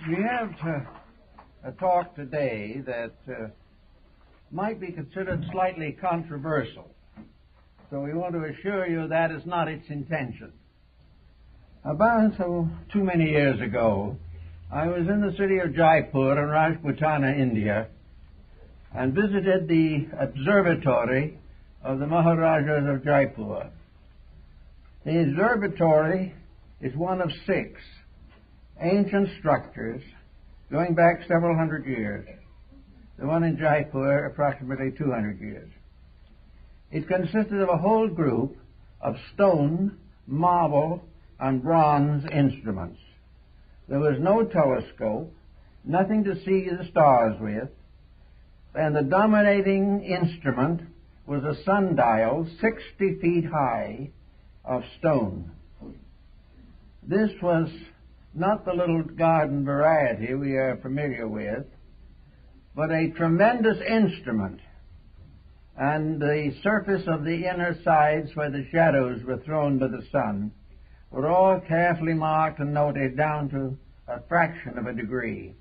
We have a talk today that might be considered slightly controversial. So we want to assure you that is not its intention. About too many years ago, I was in the city of Jaipur in Rajputana, India, and visited the observatory of the Maharajas of Jaipur. The observatory is one of 6 ancient structures going back several hundred years. The one in Jaipur, approximately 200 years. It consisted of a whole group of stone, marble, and bronze instruments. There was no telescope, nothing to see the stars with, and the dominating instrument was a sundial 60 feet high of stone. This was not the little garden variety we are familiar with, but a tremendous instrument, and the surface of the inner sides where the shadows were thrown by the sun were all carefully marked and noted down to a fraction of a degree.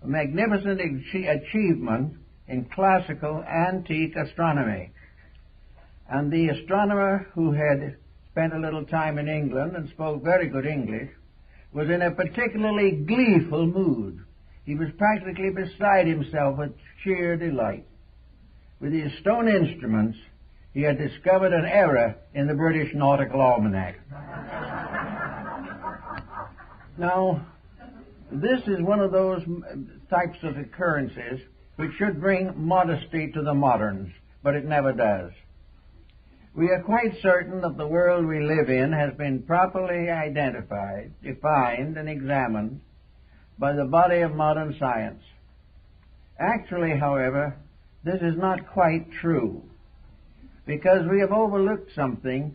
A magnificent achievement in classical antique astronomy. And the astronomer, who had spent a little time in England and spoke very good English, was in a particularly gleeful mood. He was practically beside himself with sheer delight. With his stone instruments, he had discovered an error in the British Nautical Almanac. Now, this is one of those types of occurrences which should bring modesty to the moderns, but it never does. We are quite certain that the world we live in has been properly identified, defined, and examined by the body of modern science. Actually, however, this is not quite true, because we have overlooked something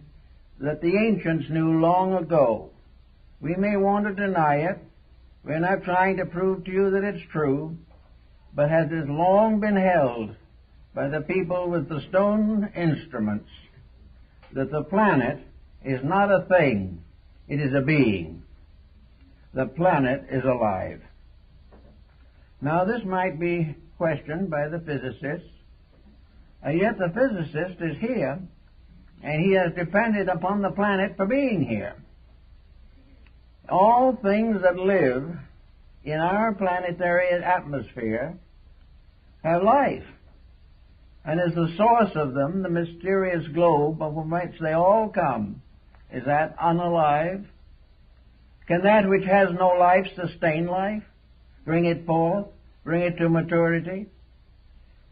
that the ancients knew long ago. We may want to deny it. We're not trying to prove to you that it's true, but has it long been held by the people with the stone instruments that the planet is not a thing, it is a being. The planet is alive. Now, this might be questioned by the physicists, and yet the physicist is here, and he has depended upon the planet for being here. All things that live in our planetary atmosphere have life, and as the source of them, the mysterious globe from which they all come, is that unalive? Can that which has no life sustain life, bring it forth, bring it to maturity?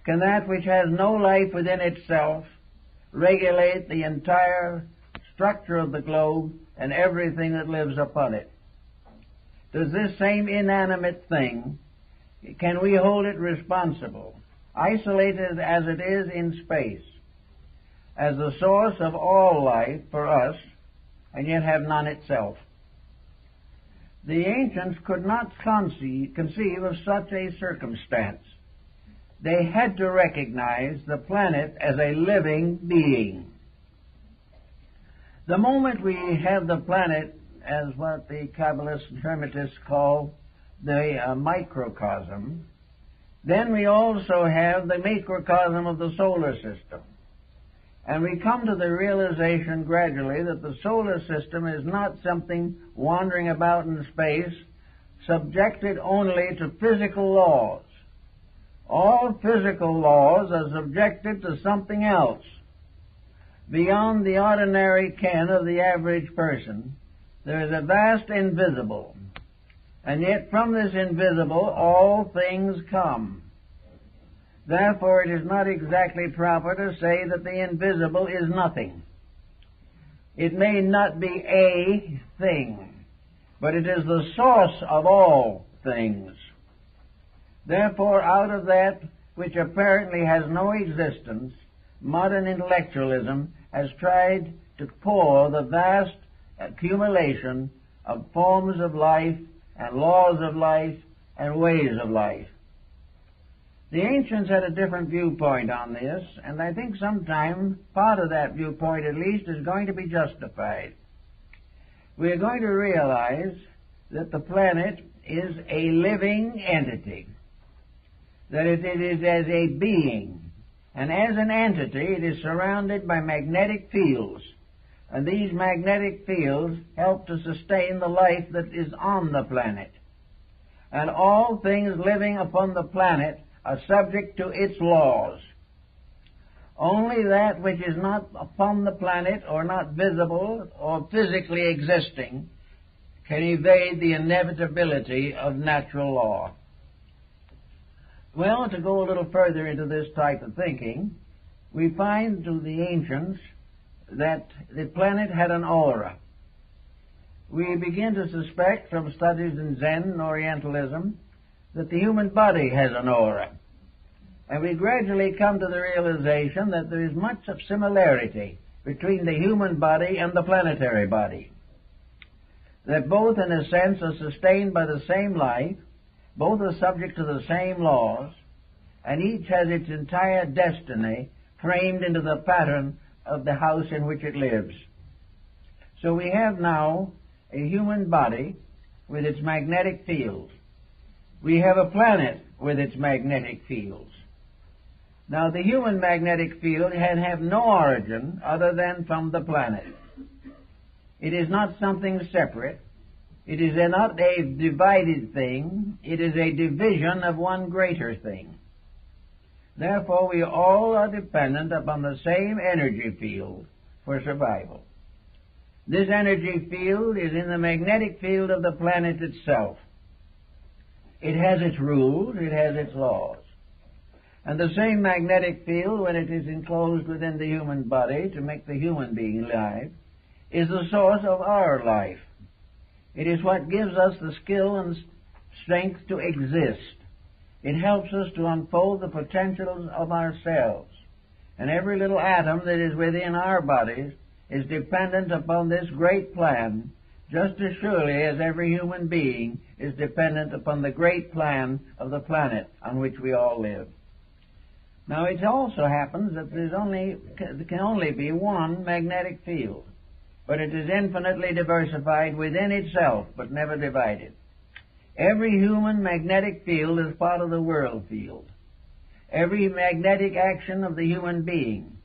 Can that which has no life within itself regulate the entire structure of the globe and everything that lives upon it? Does this same inanimate thing, can we hold it responsible, isolated as it is in space, as the source of all life for us, and yet have none itself? The ancients could not conceive of such a circumstance. They had to recognize the planet as a living being. The moment we have the planet as what the Kabbalists and Hermetists call the microcosm, then we also have the microcosm of the solar system. And we come to the realization gradually that the solar system is not something wandering about in space, subjected only to physical laws. All physical laws are subjected to something else, beyond the ordinary ken of the average person. There is a vast invisible, and yet from this invisible all things come. Therefore, it is not exactly proper to say that the invisible is nothing. It may not be a thing, but it is the source of all things. Therefore, out of that which apparently has no existence, modern intellectualism has tried to pour the vast accumulation of forms of life and laws of life and ways of life. The ancients had a different viewpoint on this, and I think sometime part of that viewpoint at least is going to be justified. We are going to realize that the planet is a living entity, that it is as a being, and as an entity it is surrounded by magnetic fields, and these magnetic fields help to sustain the life that is on the planet. And all things living upon the planet are subject to its laws. Only that which is not upon the planet, or not visible, or physically existing, can evade the inevitability of natural law. Well, to go a little further into this type of thinking, we find through the ancients that the planet had an aura. We begin to suspect from studies in Zen and Orientalism that the human body has an aura. And we gradually come to the realization that there is much of similarity between the human body and the planetary body. That both, in a sense, are sustained by the same life, both are subject to the same laws, and each has its entire destiny framed into the pattern of the house in which it lives. So we have now a human body with its magnetic field. We have a planet with its magnetic fields. Now, the human magnetic field can have no origin other than from the planet. It is not something separate. It is not a divided thing. It is a division of one greater thing. Therefore, we all are dependent upon the same energy field for survival. This energy field is in the magnetic field of the planet itself. It has its rules, it has its laws. And the same magnetic field, when it is enclosed within the human body to make the human being alive, is the source of our life. It is what gives us the skill and strength to exist. It helps us to unfold the potentials of ourselves. And every little atom that is within our bodies is dependent upon this great plan, just as surely as every human being is dependent upon the great plan of the planet on which we all live. Now, it also happens that there can only be one magnetic field, but it is infinitely diversified within itself, but never divided. Every human magnetic field is part of the world field. Every magnetic action of the human being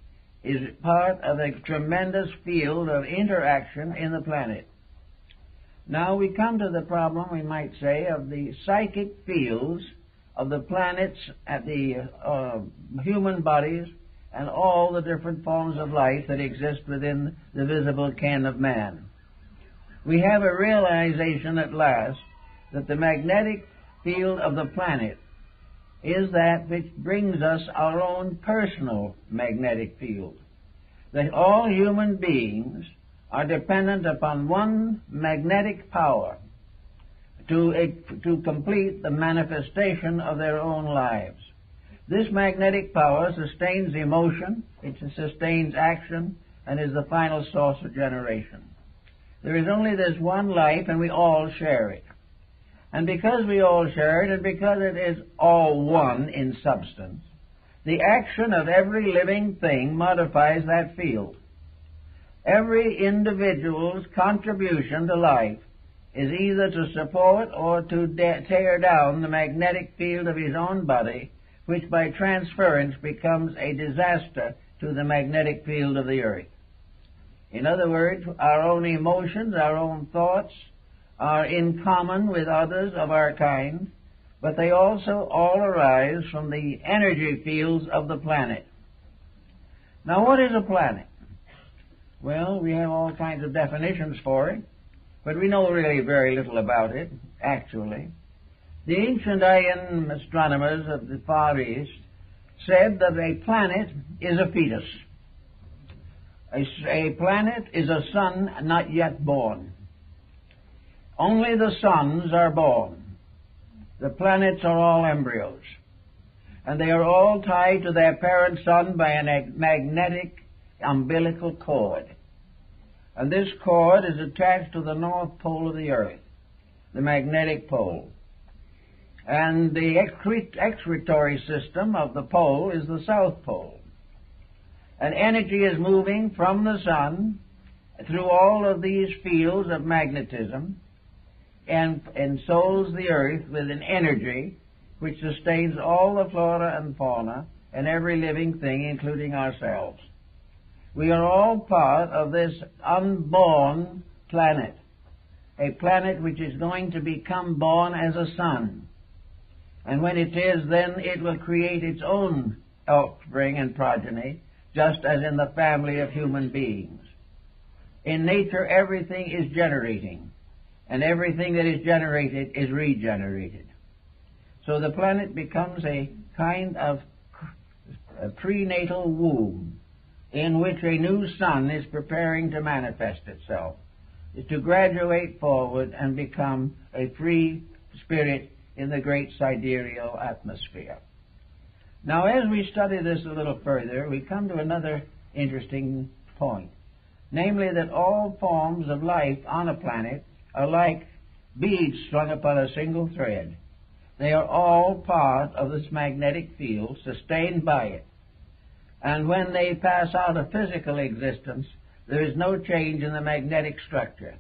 is part of a tremendous field of interaction in the planet. Now we come to the problem, we might say, of the psychic fields of the planets, at the human bodies, and all the different forms of life that exist within the visible ken of man. We have a realization at last that the magnetic field of the planet is that which brings us our own personal magnetic field. That all human beings are dependent upon one magnetic power to complete the manifestation of their own lives. This magnetic power sustains emotion, it sustains action, and is the final source of generation. There is only this one life, and we all share it. And because we all share it, and because it is all one in substance, the action of every living thing modifies that field. Every individual's contribution to life is either to support or to tear down the magnetic field of his own body, which by transference becomes a disaster to the magnetic field of the earth. In other words, our own emotions, our own thoughts are in common with others of our kind, but they also all arise from the energy fields of the planet. Now, what is a planet? Well, we have all kinds of definitions for it, but we know really very little about it, actually. The ancient Ayan astronomers of the Far East said that a planet is a fetus. A planet is a sun not yet born. Only the suns are born. The planets are all embryos. And they are all tied to their parent sun by a magnetic umbilical cord. And this cord is attached to the north pole of the earth, the magnetic pole. And the excretory system of the pole is the south pole. And energy is moving from the sun through all of these fields of magnetism and ensouls the earth with an energy which sustains all the flora and fauna and every living thing, including ourselves. We are all part of this unborn planet, a planet which is going to become born as a sun. And when it is, then it will create its own offspring and progeny, just as in the family of human beings. In nature, everything is generating, and everything that is generated is regenerated. So the planet becomes a kind of a prenatal womb in which a new sun is preparing to manifest itself, is to graduate forward and become a free spirit in the great sidereal atmosphere. Now, as we study this a little further, we come to another interesting point, namely that all forms of life on a planet are like beads strung upon a single thread. They are all part of this magnetic field, sustained by it. And when they pass out of physical existence, there is no change in the magnetic structure.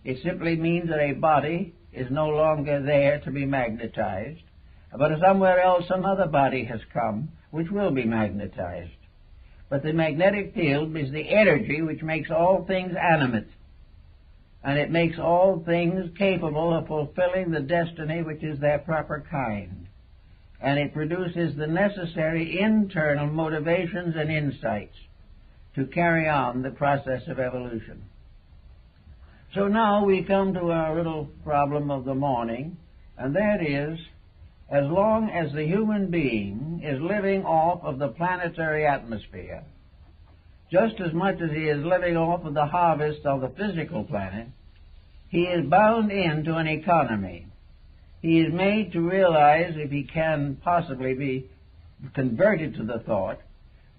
It simply means that a body is no longer there to be magnetized, but somewhere else another body has come which will be magnetized. But the magnetic field is the energy which makes all things animate, and it makes all things capable of fulfilling the destiny which is their proper kind. And it produces the necessary internal motivations and insights to carry on the process of evolution. So now we come to our little problem of the morning, and that is, as long as the human being is living off of the planetary atmosphere, just as much as he is living off of the harvest of the physical planet, he is bound into an economy. He is made to realize, if he can possibly be converted to the thought,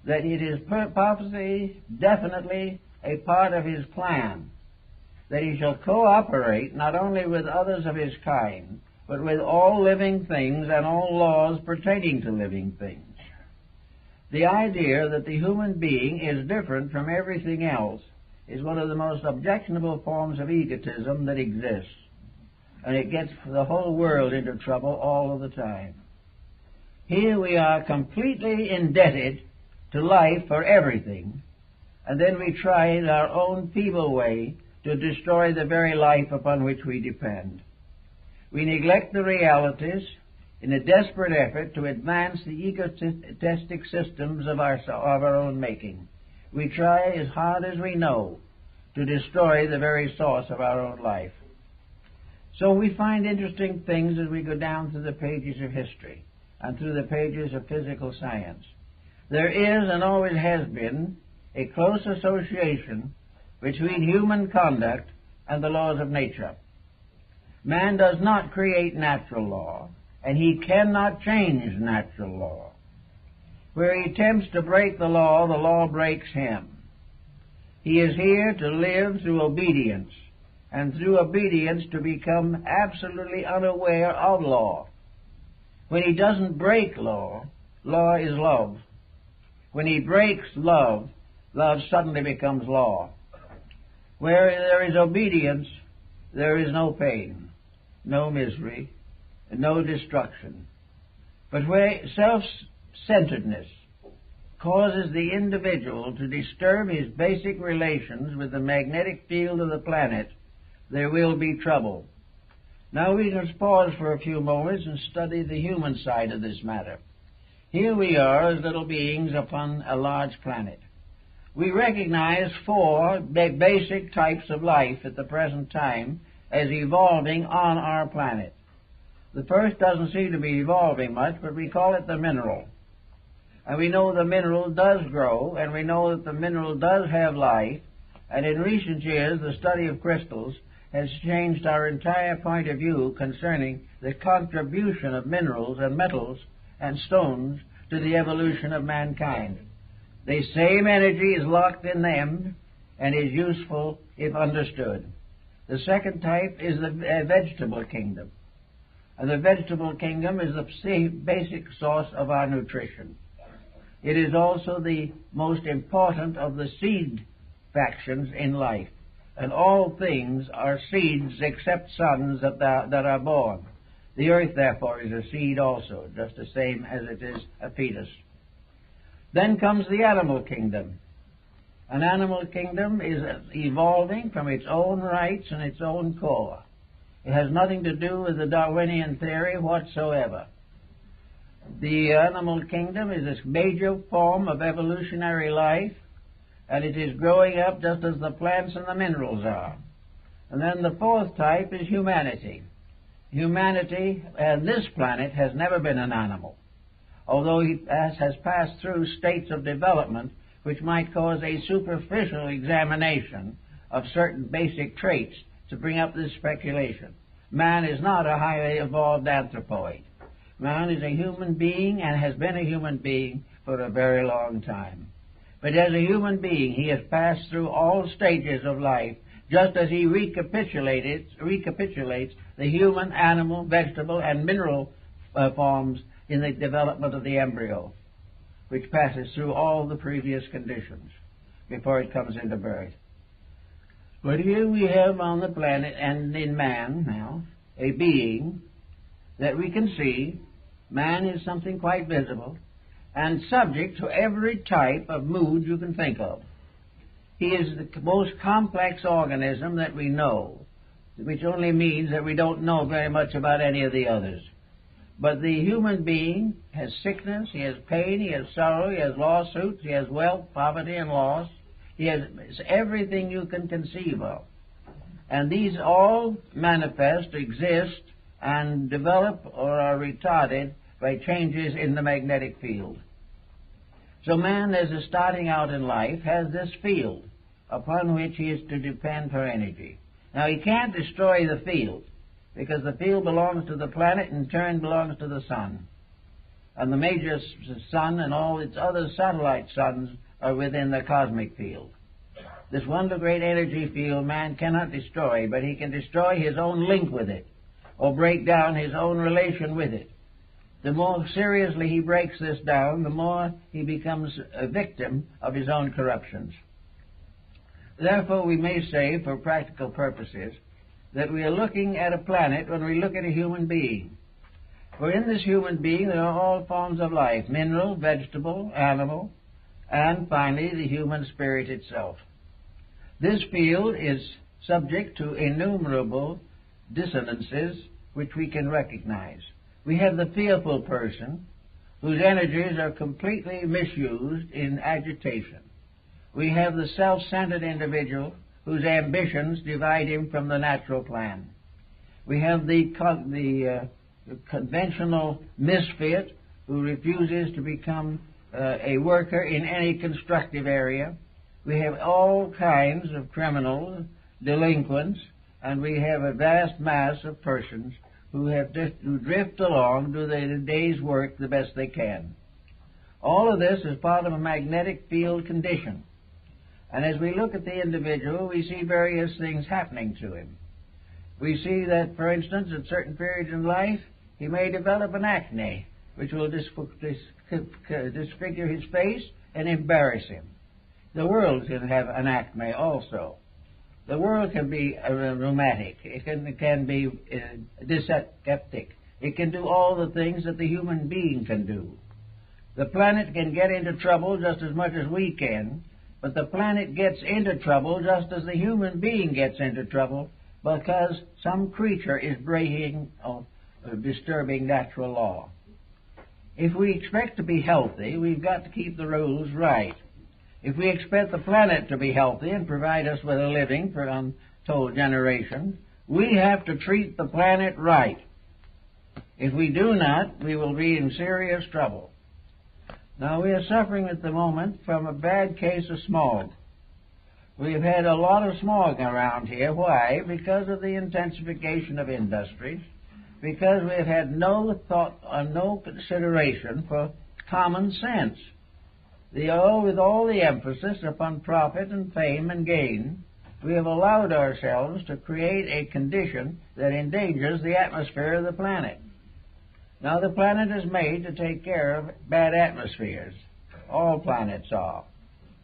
that it is purposely, definitely a part of his plan, that he shall cooperate not only with others of his kind, but with all living things and all laws pertaining to living things. The idea that the human being is different from everything else is one of the most objectionable forms of egotism that exists, and it gets the whole world into trouble all of the time. Here we are completely indebted to life for everything, and then we try in our own feeble way to destroy the very life upon which we depend. We neglect the realities in a desperate effort to advance the egotistic systems of our own making. We try as hard as we know to destroy the very source of our own life. So we find interesting things as we go down through the pages of history and through the pages of physical science. There is, and always has been, a close association between human conduct and the laws of nature. Man does not create natural law, and he cannot change natural law. Where he attempts to break the law breaks him. He is here to live through obedience, and through obedience to become absolutely unaware of law. When he doesn't break law, law is love. When he breaks love, love suddenly becomes law. Where there is obedience, there is no pain, no misery, no destruction. But where self-centeredness causes the individual to disturb his basic relations with the magnetic field of the planet, there will be trouble. Now we must pause for a few moments and study the human side of this matter. Here we are as little beings upon a large planet. We recognize four basic types of life at the present time as evolving on our planet. The first doesn't seem to be evolving much, but we call it the mineral. And we know the mineral does grow, and we know that the mineral does have life, and in recent years the study of crystals has changed our entire point of view concerning the contribution of minerals and metals and stones to the evolution of mankind. The same energy is locked in them and is useful if understood. The second type is the vegetable kingdom. And the vegetable kingdom is the basic source of our nutrition. It is also the most important of the seed factions in life. and all things are seeds except sons that are born. The earth, therefore, is a seed also, just the same as it is a fetus. Then comes the animal kingdom. An animal kingdom is evolving from its own rights and its own core. It has nothing to do with the Darwinian theory whatsoever. The animal kingdom is this major form of evolutionary life, and it is growing up just as the plants and the minerals are. And then the fourth type is humanity. Humanity and this planet has never been an animal, although it has passed through states of development which might cause a superficial examination of certain basic traits to bring up this speculation. Man is not a highly evolved anthropoid. Man is a human being and has been a human being for a very long time. But as a human being, he has passed through all stages of life, just as he recapitulates the human, animal, vegetable, and mineral forms in the development of the embryo, which passes through all the previous conditions before it comes into birth. But here we have on the planet, and in man now, a being that we can see. Man is something quite visible and subject to every type of mood you can think of. He is the most complex organism that we know, which only means that we don't know very much about any of the others. But the human being has sickness, he has pain, he has sorrow, he has lawsuits, he has wealth, poverty, and loss. He has everything you can conceive of. And these all manifest, exist, and develop or are retarded by changes in the magnetic field. So man, as is starting out in life, has this field upon which he is to depend for energy. Now, he can't destroy the field, because the field belongs to the planet and in turn belongs to the sun. And the major sun and all its other satellite suns are within the cosmic field. This wonderful great energy field man cannot destroy, but he can destroy his own link with it, or break down his own relation with it. The more seriously he breaks this down, the more he becomes a victim of his own corruptions. Therefore, we may say, for practical purposes, that we are looking at a planet when we look at a human being. For in this human being there are all forms of life, mineral, vegetable, animal, and finally the human spirit itself. This field is subject to innumerable dissonances which we can recognize. We have the fearful person, whose energies are completely misused in agitation. We have the self-centered individual, whose ambitions divide him from the natural plan. We have the conventional misfit, who refuses to become a worker in any constructive area. We have all kinds of criminals, delinquents, and we have a vast mass of persons who drift along, do their day's work the best they can. All of this is part of a magnetic field condition. And as we look at the individual, we see various things happening to him. We see that, for instance, at certain periods in life, he may develop an acne, which will disfigure his face and embarrass him. The world can have an acne also. The world can be rheumatic. It can be dyspeptic. It can do all the things that the human being can do. The planet can get into trouble just as much as we can, but the planet gets into trouble just as the human being gets into trouble because some creature is breaking or disturbing natural law. If we expect to be healthy, we've got to keep the rules right. If we expect the planet to be healthy and provide us with a living for untold generations, we have to treat the planet right. If we do not, we will be in serious trouble. Now, we are suffering at the moment from a bad case of smog. We've had a lot of smog around here. Why? Because of the intensification of industries, because we've had no thought or no consideration for common sense. With all the emphasis upon profit and fame and gain, we have allowed ourselves to create a condition that endangers the atmosphere of the planet. Now, the planet is made to take care of bad atmospheres. All planets are.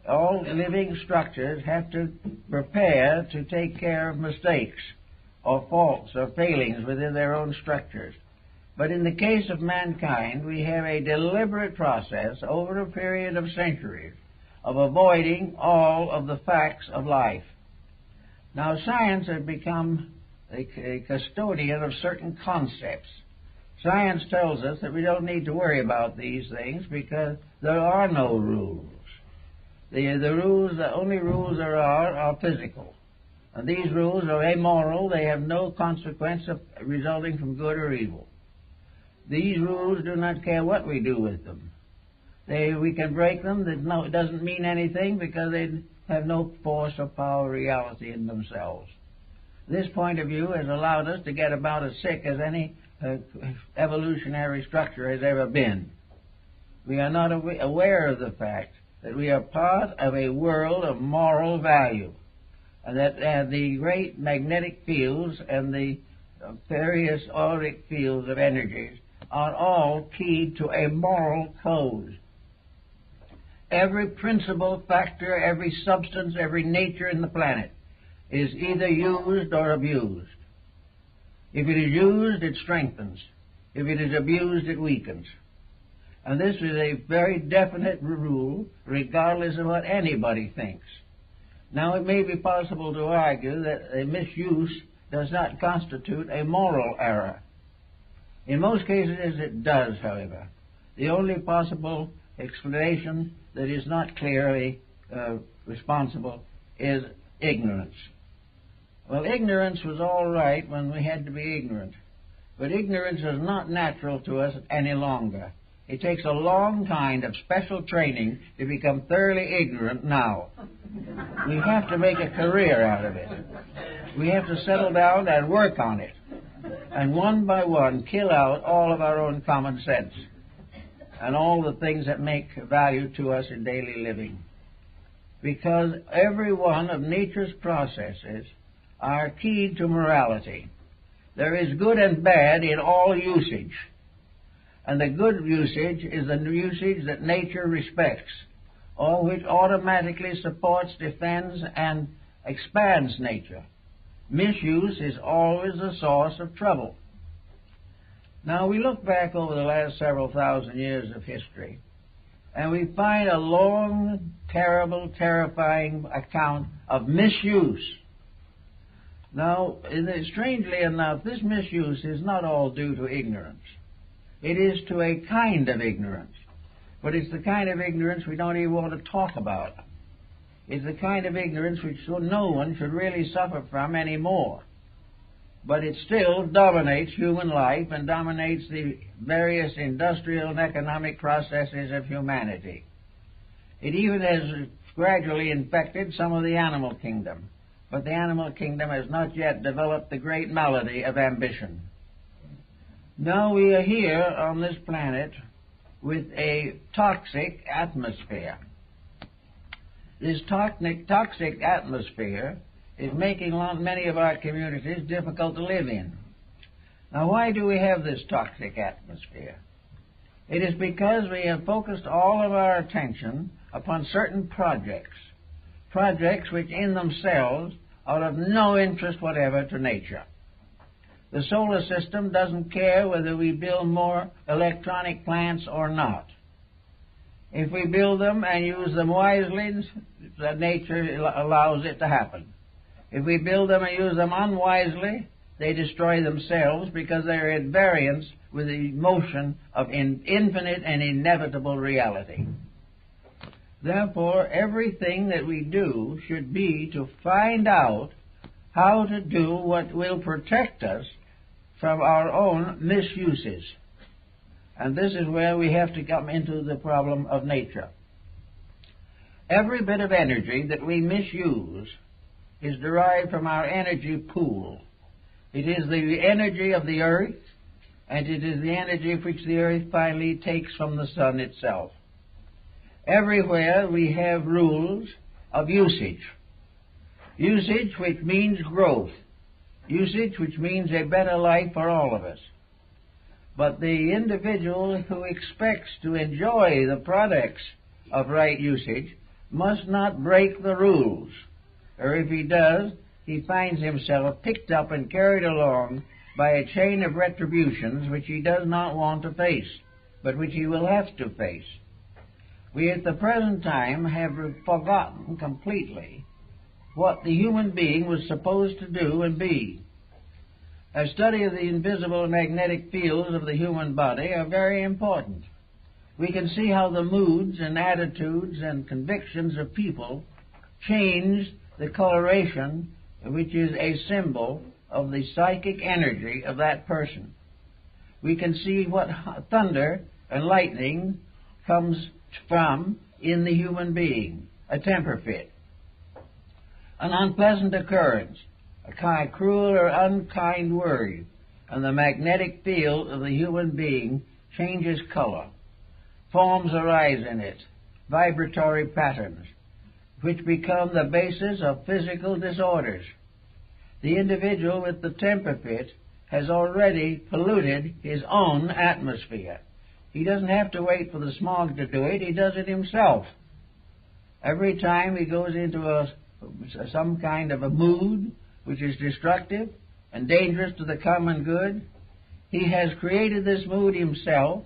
all living structures have to prepare to take care of mistakes or faults or failings within their own structures. But in the case of mankind, we have a deliberate process over a period of centuries of avoiding all of the facts of life. Now, science has become a custodian of certain concepts. Science tells us that we don't need to worry about these things because there are no rules. The only rules there are physical. And these rules are amoral. They have no consequence resulting from good or evil. These rules do not care what we do with them. We can break them. It doesn't mean anything because they have no force or power or reality in themselves. This point of view has allowed us to get about as sick as any evolutionary structure has ever been. We are not aware of the fact that we are part of a world of moral value, and that the great magnetic fields and the various auric fields of energies are all keyed to a moral code. Every principal factor, every substance, every nature in the planet is either used or abused. If it is used, it strengthens. If it is abused, it weakens. And this is a very definite rule, regardless of what anybody thinks. Now, it may be possible to argue that a misuse does not constitute a moral error. In most cases, it does, however. The only possible explanation that is not clearly responsible is ignorance. Well, ignorance was all right when we had to be ignorant, but ignorance is not natural to us any longer. It takes a long kind of special training to become thoroughly ignorant now. We have to make a career out of it. We have to settle down and work on it, and one by one kill out all of our own common sense and all the things that make value to us in daily living. Because every one of nature's processes are keyed to morality. There is good and bad in all usage. And the good usage is the usage that nature respects, all which automatically supports, defends, and expands nature. Misuse is always a source of trouble. Now, we look back over the last several thousand years of history, and we find a long, terrible, terrifying account of misuse. Now, strangely enough, this misuse is not all due to ignorance. It is to a kind of ignorance, but it's the kind of ignorance we don't even want to talk about. It's the kind of ignorance which no one should really suffer from anymore. But it still dominates human life and dominates the various industrial and economic processes of humanity. It even has gradually infected some of the animal kingdom, but the animal kingdom has not yet developed the great malady of ambition. Now we are here on this planet with a toxic atmosphere. This toxic atmosphere is making many of our communities difficult to live in. Now, why do we have this toxic atmosphere? It is because we have focused all of our attention upon certain projects which in themselves are of no interest whatever to nature. The solar system doesn't care whether we build more electronic plants or not. If we build them and use them wisely, nature allows it to happen. If we build them and use them unwisely, they destroy themselves because they are at variance with the motion of infinite and inevitable reality. Therefore, everything that we do should be to find out how to do what will protect us from our own misuses. And this is where we have to come into the problem of nature. Every bit of energy that we misuse is derived from our energy pool. It is the energy of the earth, and it is the energy which the earth finally takes from the sun itself. Everywhere we have rules of usage. Usage which means growth. Usage which means a better life for all of us. But the individual who expects to enjoy the products of right usage must not break the rules, or if he does, he finds himself picked up and carried along by a chain of retributions which he does not want to face, but which he will have to face. We at the present time have forgotten completely what the human being was supposed to do and be. A study of the invisible magnetic fields of the human body are very important. We can see how the moods and attitudes and convictions of people change the coloration, which is a symbol of the psychic energy of that person. We can see what thunder and lightning comes from in the human being, a temper fit, an unpleasant occurrence, a kind of cruel or unkind word, and the magnetic field of the human being changes color. Forms arise in it, vibratory patterns, which become the basis of physical disorders. The individual with the temper fit has already polluted his own atmosphere. He doesn't have to wait for the smog to do it. He does it himself. Every time he goes into some kind of a mood which is destructive and dangerous to the common good, he has created this mood himself,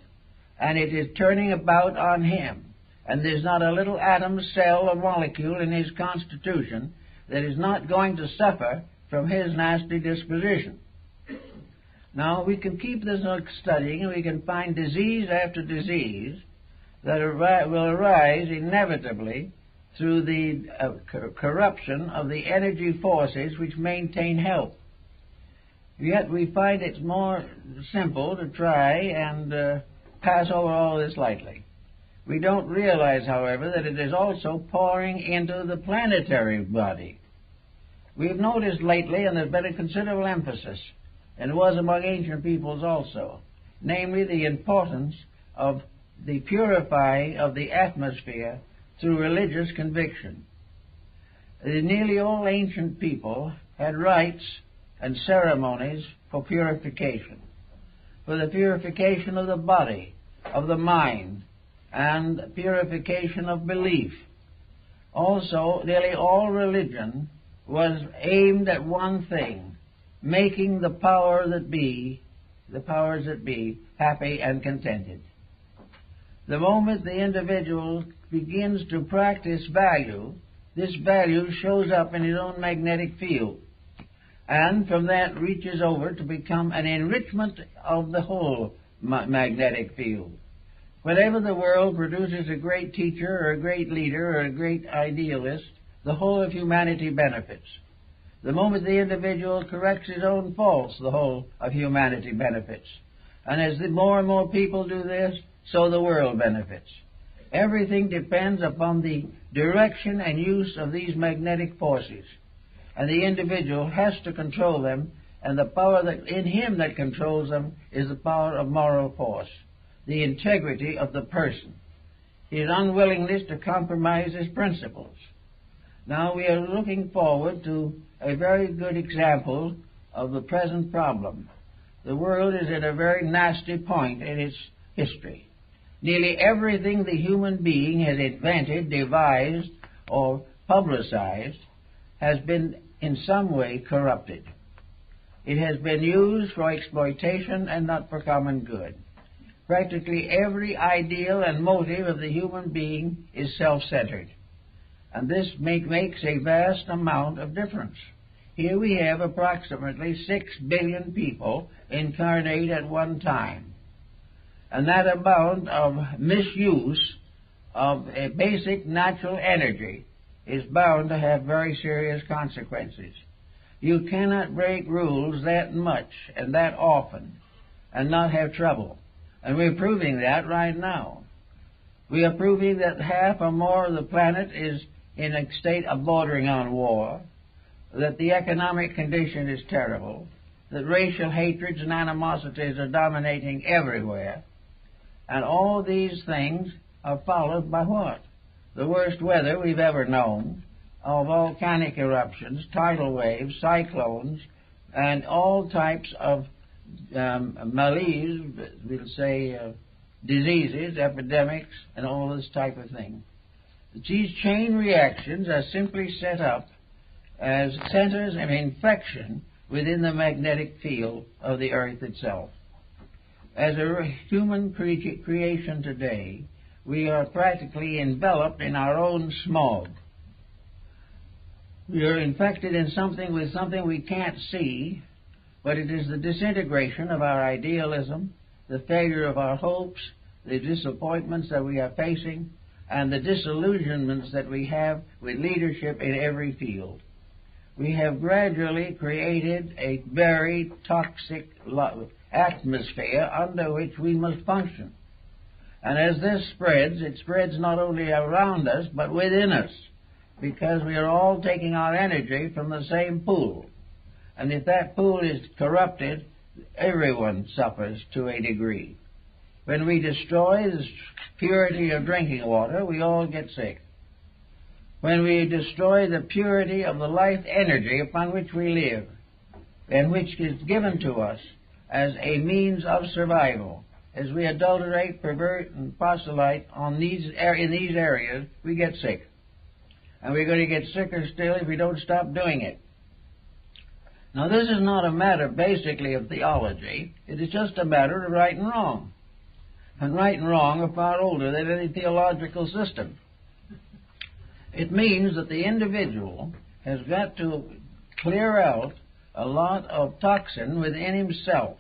and it is turning about on him. And there's not a little atom, cell, or molecule in his constitution that is not going to suffer from his nasty disposition. Now, we can keep this studying, and we can find disease after disease that will arise inevitably through the corruption of the energy forces which maintain health. Yet we find it's more simple to try and pass over all this lightly. We don't realize, however, that it is also pouring into the planetary body. We've noticed lately, and there's been a considerable emphasis, and it was among ancient peoples also, namely the importance of the purifying of the atmosphere through religious conviction. Nearly all ancient people had rites and ceremonies for purification, for the purification of the body, of the mind, and purification of belief. Also, nearly all religion was aimed at one thing, making the powers that be, happy and contented. The moment the individual begins to practice value, this value shows up in his own magnetic field, and from that reaches over to become an enrichment of the whole magnetic field. Whenever the world produces a great teacher or a great leader or a great idealist, the whole of humanity benefits. The moment the individual corrects his own faults, the whole of humanity benefits. And as more and more people do this, so the world benefits. Everything depends upon the direction and use of these magnetic forces. And the individual has to control them, and the power that in him that controls them is the power of moral force, the integrity of the person, his unwillingness to compromise his principles. Now we are looking forward to a very good example of the present problem. The world is at a very nasty point in its history. Nearly everything the human being has invented, devised, or publicized has been in some way corrupted. It has been used for exploitation and not for common good. Practically every ideal and motive of the human being is self-centered. And this makes a vast amount of difference. Here we have approximately 6 billion people incarnate at one time. And that amount of misuse of a basic natural energy is bound to have very serious consequences. You cannot break rules that much and that often and not have trouble. And we're proving that right now. We are proving that half or more of the planet is in a state of bordering on war, that the economic condition is terrible, that racial hatreds and animosities are dominating everywhere, and all these things are followed by what? The worst weather we've ever known, of volcanic eruptions, tidal waves, cyclones, and all types of malaise, we'll say diseases, epidemics, and all this type of thing. These chain reactions are simply set up as centers of infection within the magnetic field of the earth itself. As a human creation today, we are practically enveloped in our own smog. We are infected with something we can't see, but it is the disintegration of our idealism, the failure of our hopes, the disappointments that we are facing, and the disillusionments that we have with leadership in every field. We have gradually created a very toxic atmosphere under which we must function. And as this spreads, it spreads not only around us, but within us, because we are all taking our energy from the same pool. And if that pool is corrupted, everyone suffers to a degree. When we destroy the purity of drinking water, we all get sick. When we destroy the purity of the life energy upon which we live, and which is given to us as a means of survival, as we adulterate, pervert, and proselyte in these areas, we get sick. And we're going to get sicker still if we don't stop doing it. Now, this is not a matter basically of theology. It is just a matter of right and wrong. And right and wrong are far older than any theological system. It means that the individual has got to clear out a lot of toxin within himself.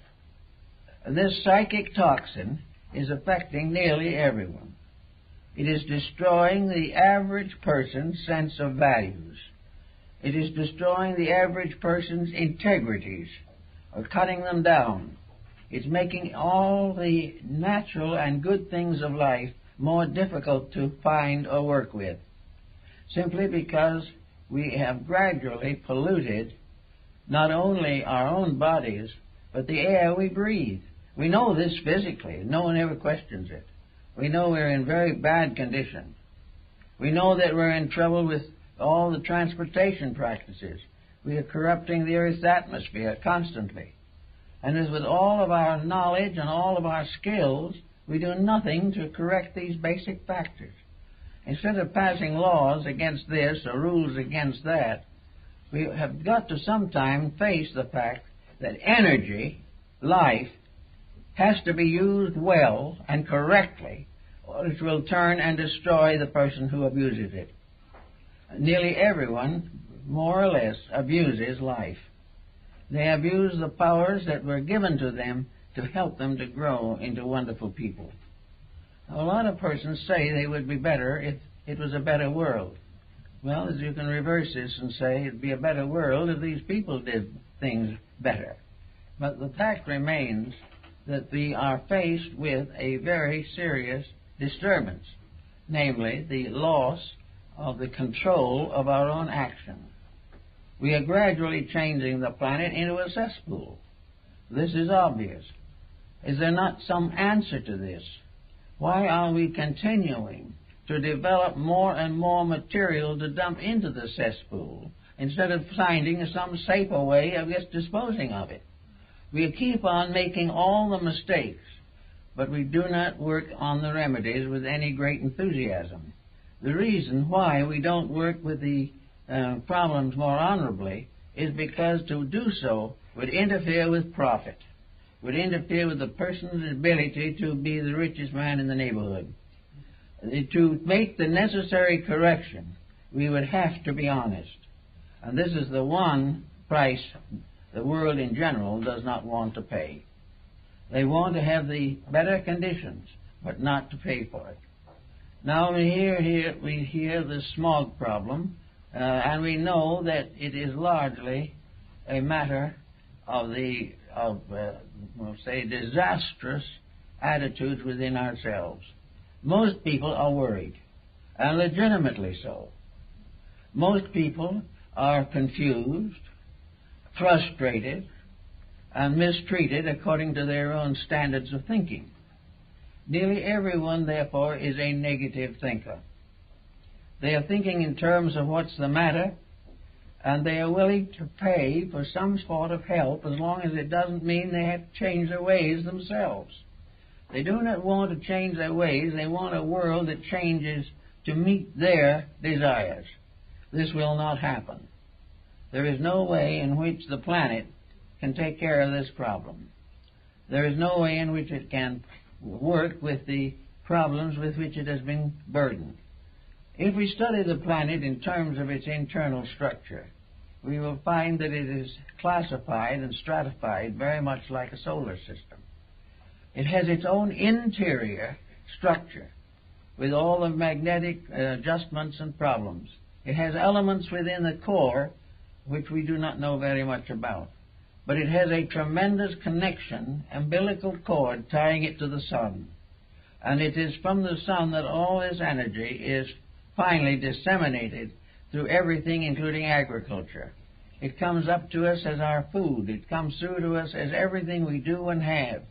And this psychic toxin is affecting nearly everyone. It is destroying the average person's sense of values. It is destroying the average person's integrities, or cutting them down. It's making all the natural and good things of life more difficult to find or work with, simply because we have gradually polluted not only our own bodies, but the air we breathe. We know this physically. No one ever questions it. We know we're in very bad condition. We know that we're in trouble with all the transportation practices. We are corrupting the Earth's atmosphere constantly. And as with all of our knowledge and all of our skills, we do nothing to correct these basic factors. Instead of passing laws against this or rules against that, we have got to sometime face the fact that energy, life, has to be used well and correctly, or it will turn and destroy the person who abuses it. Nearly everyone, more or less, abuses life. They abuse the powers that were given to them to help them to grow into wonderful people. Now, a lot of persons say they would be better if it was a better world. Well, as you can reverse this and say it'd be a better world if these people did things better. But the fact remains that we are faced with a very serious disturbance, namely the loss of the control of our own action. We are gradually changing the planet into a cesspool. This is obvious. Is there not some answer to this? Why are we continuing to develop more and more material to dump into the cesspool instead of finding some safer way of just disposing of it? We keep on making all the mistakes, but we do not work on the remedies with any great enthusiasm. The reason why we don't work with the problems more honorably is because to do so would interfere with profit, would interfere with the person's ability to be the richest man in the neighborhood. To make the necessary correction, we would have to be honest. And this is the one price the world in general does not want to pay. They want to have the better conditions, but not to pay for it. Now we hear the smog problem, and we know that it is largely a matter of disastrous attitudes within ourselves. Most people are worried, and legitimately so. Most people are confused, frustrated, and mistreated according to their own standards of thinking. Nearly everyone, therefore, is a negative thinker. They are thinking in terms of what's the matter, and they are willing to pay for some sort of help as long as it doesn't mean they have to change their ways themselves. They do not want to change their ways. They want a world that changes to meet their desires. This will not happen. There is no way in which the planet can take care of this problem. There is no way in which it can work with the problems with which it has been burdened. If we study the planet in terms of its internal structure, we will find that it is classified and stratified very much like a solar system. It has its own interior structure with all the magnetic adjustments and problems. It has elements within the core which we do not know very much about. But it has a tremendous connection, umbilical cord tying it to the sun. And it is from the sun that all this energy is finally disseminated through everything, including agriculture. It comes up to us as our food. It comes through to us as everything we do and have.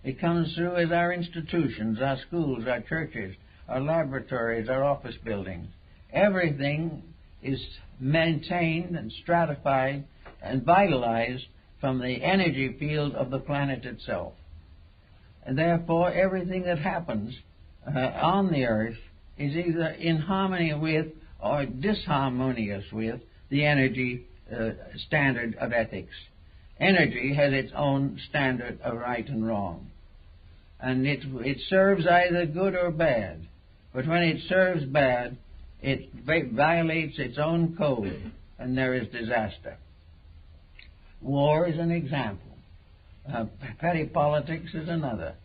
It comes through as our institutions, our schools, our churches, our laboratories, our office buildings. Everything is maintained and stratified and vitalized from the energy field of the planet itself. And therefore, everything that happens on the earth is either in harmony with or disharmonious with the energy standard of ethics. Energy has its own standard of right and wrong. And it serves either good or bad. But when it serves bad, it violates its own code, and there is disaster. War is an example. Petty politics is another.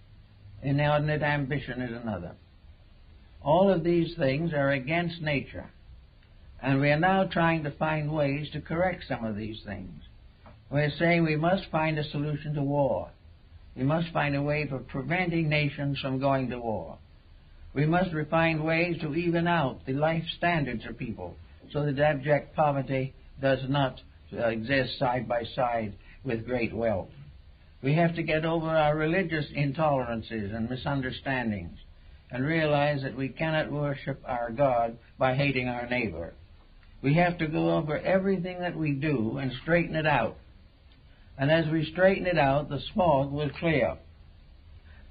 Inordinate ambition is another. All of these things are against nature. And we are now trying to find ways to correct some of these things. We're saying we must find a solution to war. We must find a way for preventing nations from going to war. We must find ways to even out the life standards of people so that abject poverty does not exist side by side with great wealth. We have to get over our religious intolerances and misunderstandings and realize that we cannot worship our God by hating our neighbor. We have to go over everything that we do and straighten it out. And as we straighten it out, the smog will clear.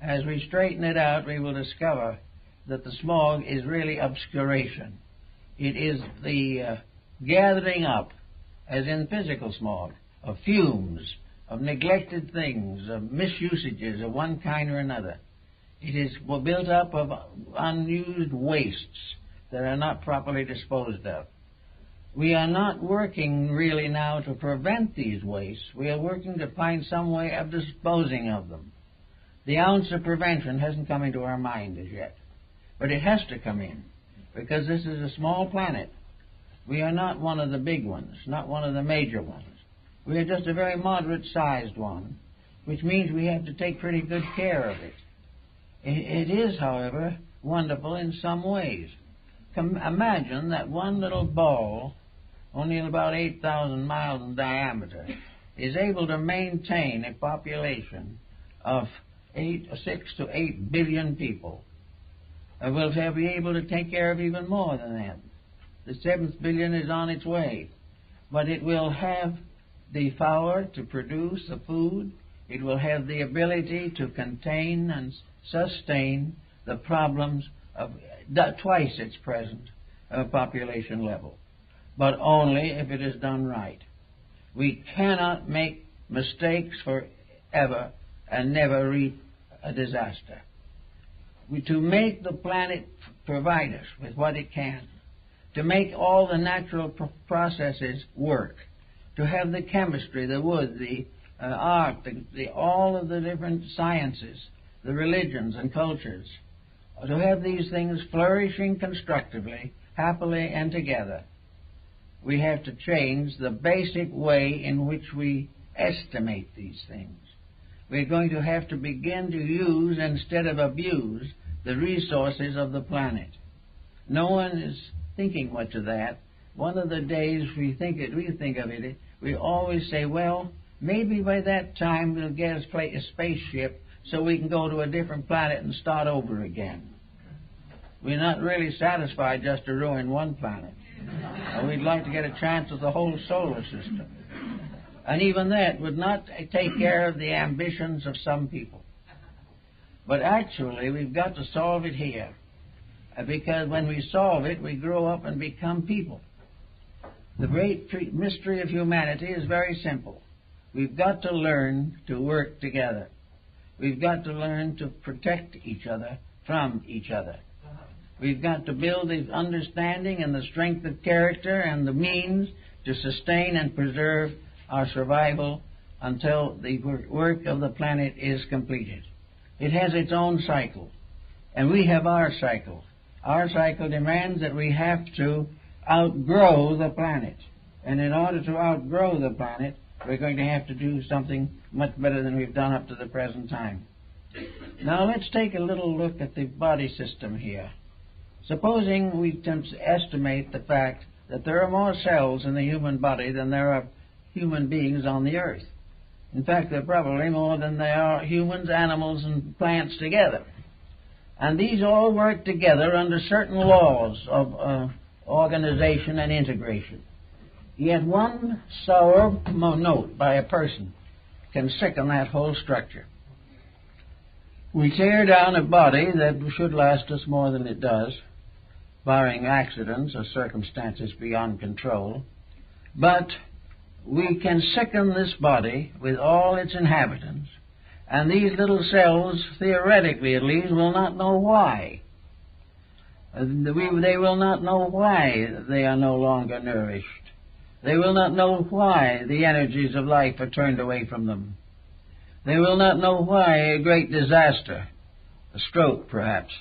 As we straighten it out, we will discover that the smog is really obscuration. It is the gathering up, as in physical smog, of fumes, of neglected things, of misusages of one kind or another. It is built up of unused wastes that are not properly disposed of. We are not working really now to prevent these wastes. We are working to find some way of disposing of them. The ounce of prevention hasn't come into our mind as yet. But it has to come in, because this is a small planet. We are not one of the big ones, not one of the major ones. We are just a very moderate-sized one, which means we have to take pretty good care of it. It is, however, wonderful in some ways. Imagine that one little ball, only about 8,000 miles in diameter, is able to maintain a population of 6 to 8 billion people. We'll be able to take care of even more than that. The 7th billion is on its way. But it will have the power to produce the food. It will have the ability to contain and sustain the problems of twice its present population level. But only if it is done right. We cannot make mistakes forever and never reap a disaster. To make the planet provide us with what it can, to make all the natural processes work, to have the chemistry, the wood, the art, all of the different sciences, the religions and cultures, to have these things flourishing constructively, happily and together, we have to change the basic way in which we estimate these things. We're going to have to begin to use instead of abuse the resources of the planet. No one is thinking much of that. One of the days we think of it, we always say, well, maybe by that time we'll get a spaceship so we can go to a different planet and start over again. We're not really satisfied just to ruin one planet. We'd like to get a chance at the whole solar system. And even that would not take care of the ambitions of some people. But actually, we've got to solve it here. because when we solve it, we grow up and become people. The great mystery of humanity is very simple. We've got to learn to work together. We've got to learn to protect each other from each other. We've got to build the understanding and the strength of character and the means to sustain and preserve our survival until the work of the planet is completed. It has its own cycle, and we have our cycle. Our cycle demands that we have to outgrow the planet. And in order to outgrow the planet, we're going to have to do something much better than we've done up to the present time. Now let's take a little look at the body system here. Supposing we can estimate the fact that there are more cells in the human body than there are human beings on the earth. In fact, there are probably more than there are humans, animals, and plants together. And these all work together under certain laws of organization and integration. Yet one sour note by a person can sicken that whole structure. We tear down a body that should last us more than it does, barring accidents or circumstances beyond control. But we can sicken this body with all its inhabitants, and these little cells, theoretically at least, will not know why. They will not know why they are no longer nourished. They will not know why the energies of life are turned away from them. They will not know why a great disaster, a stroke perhaps,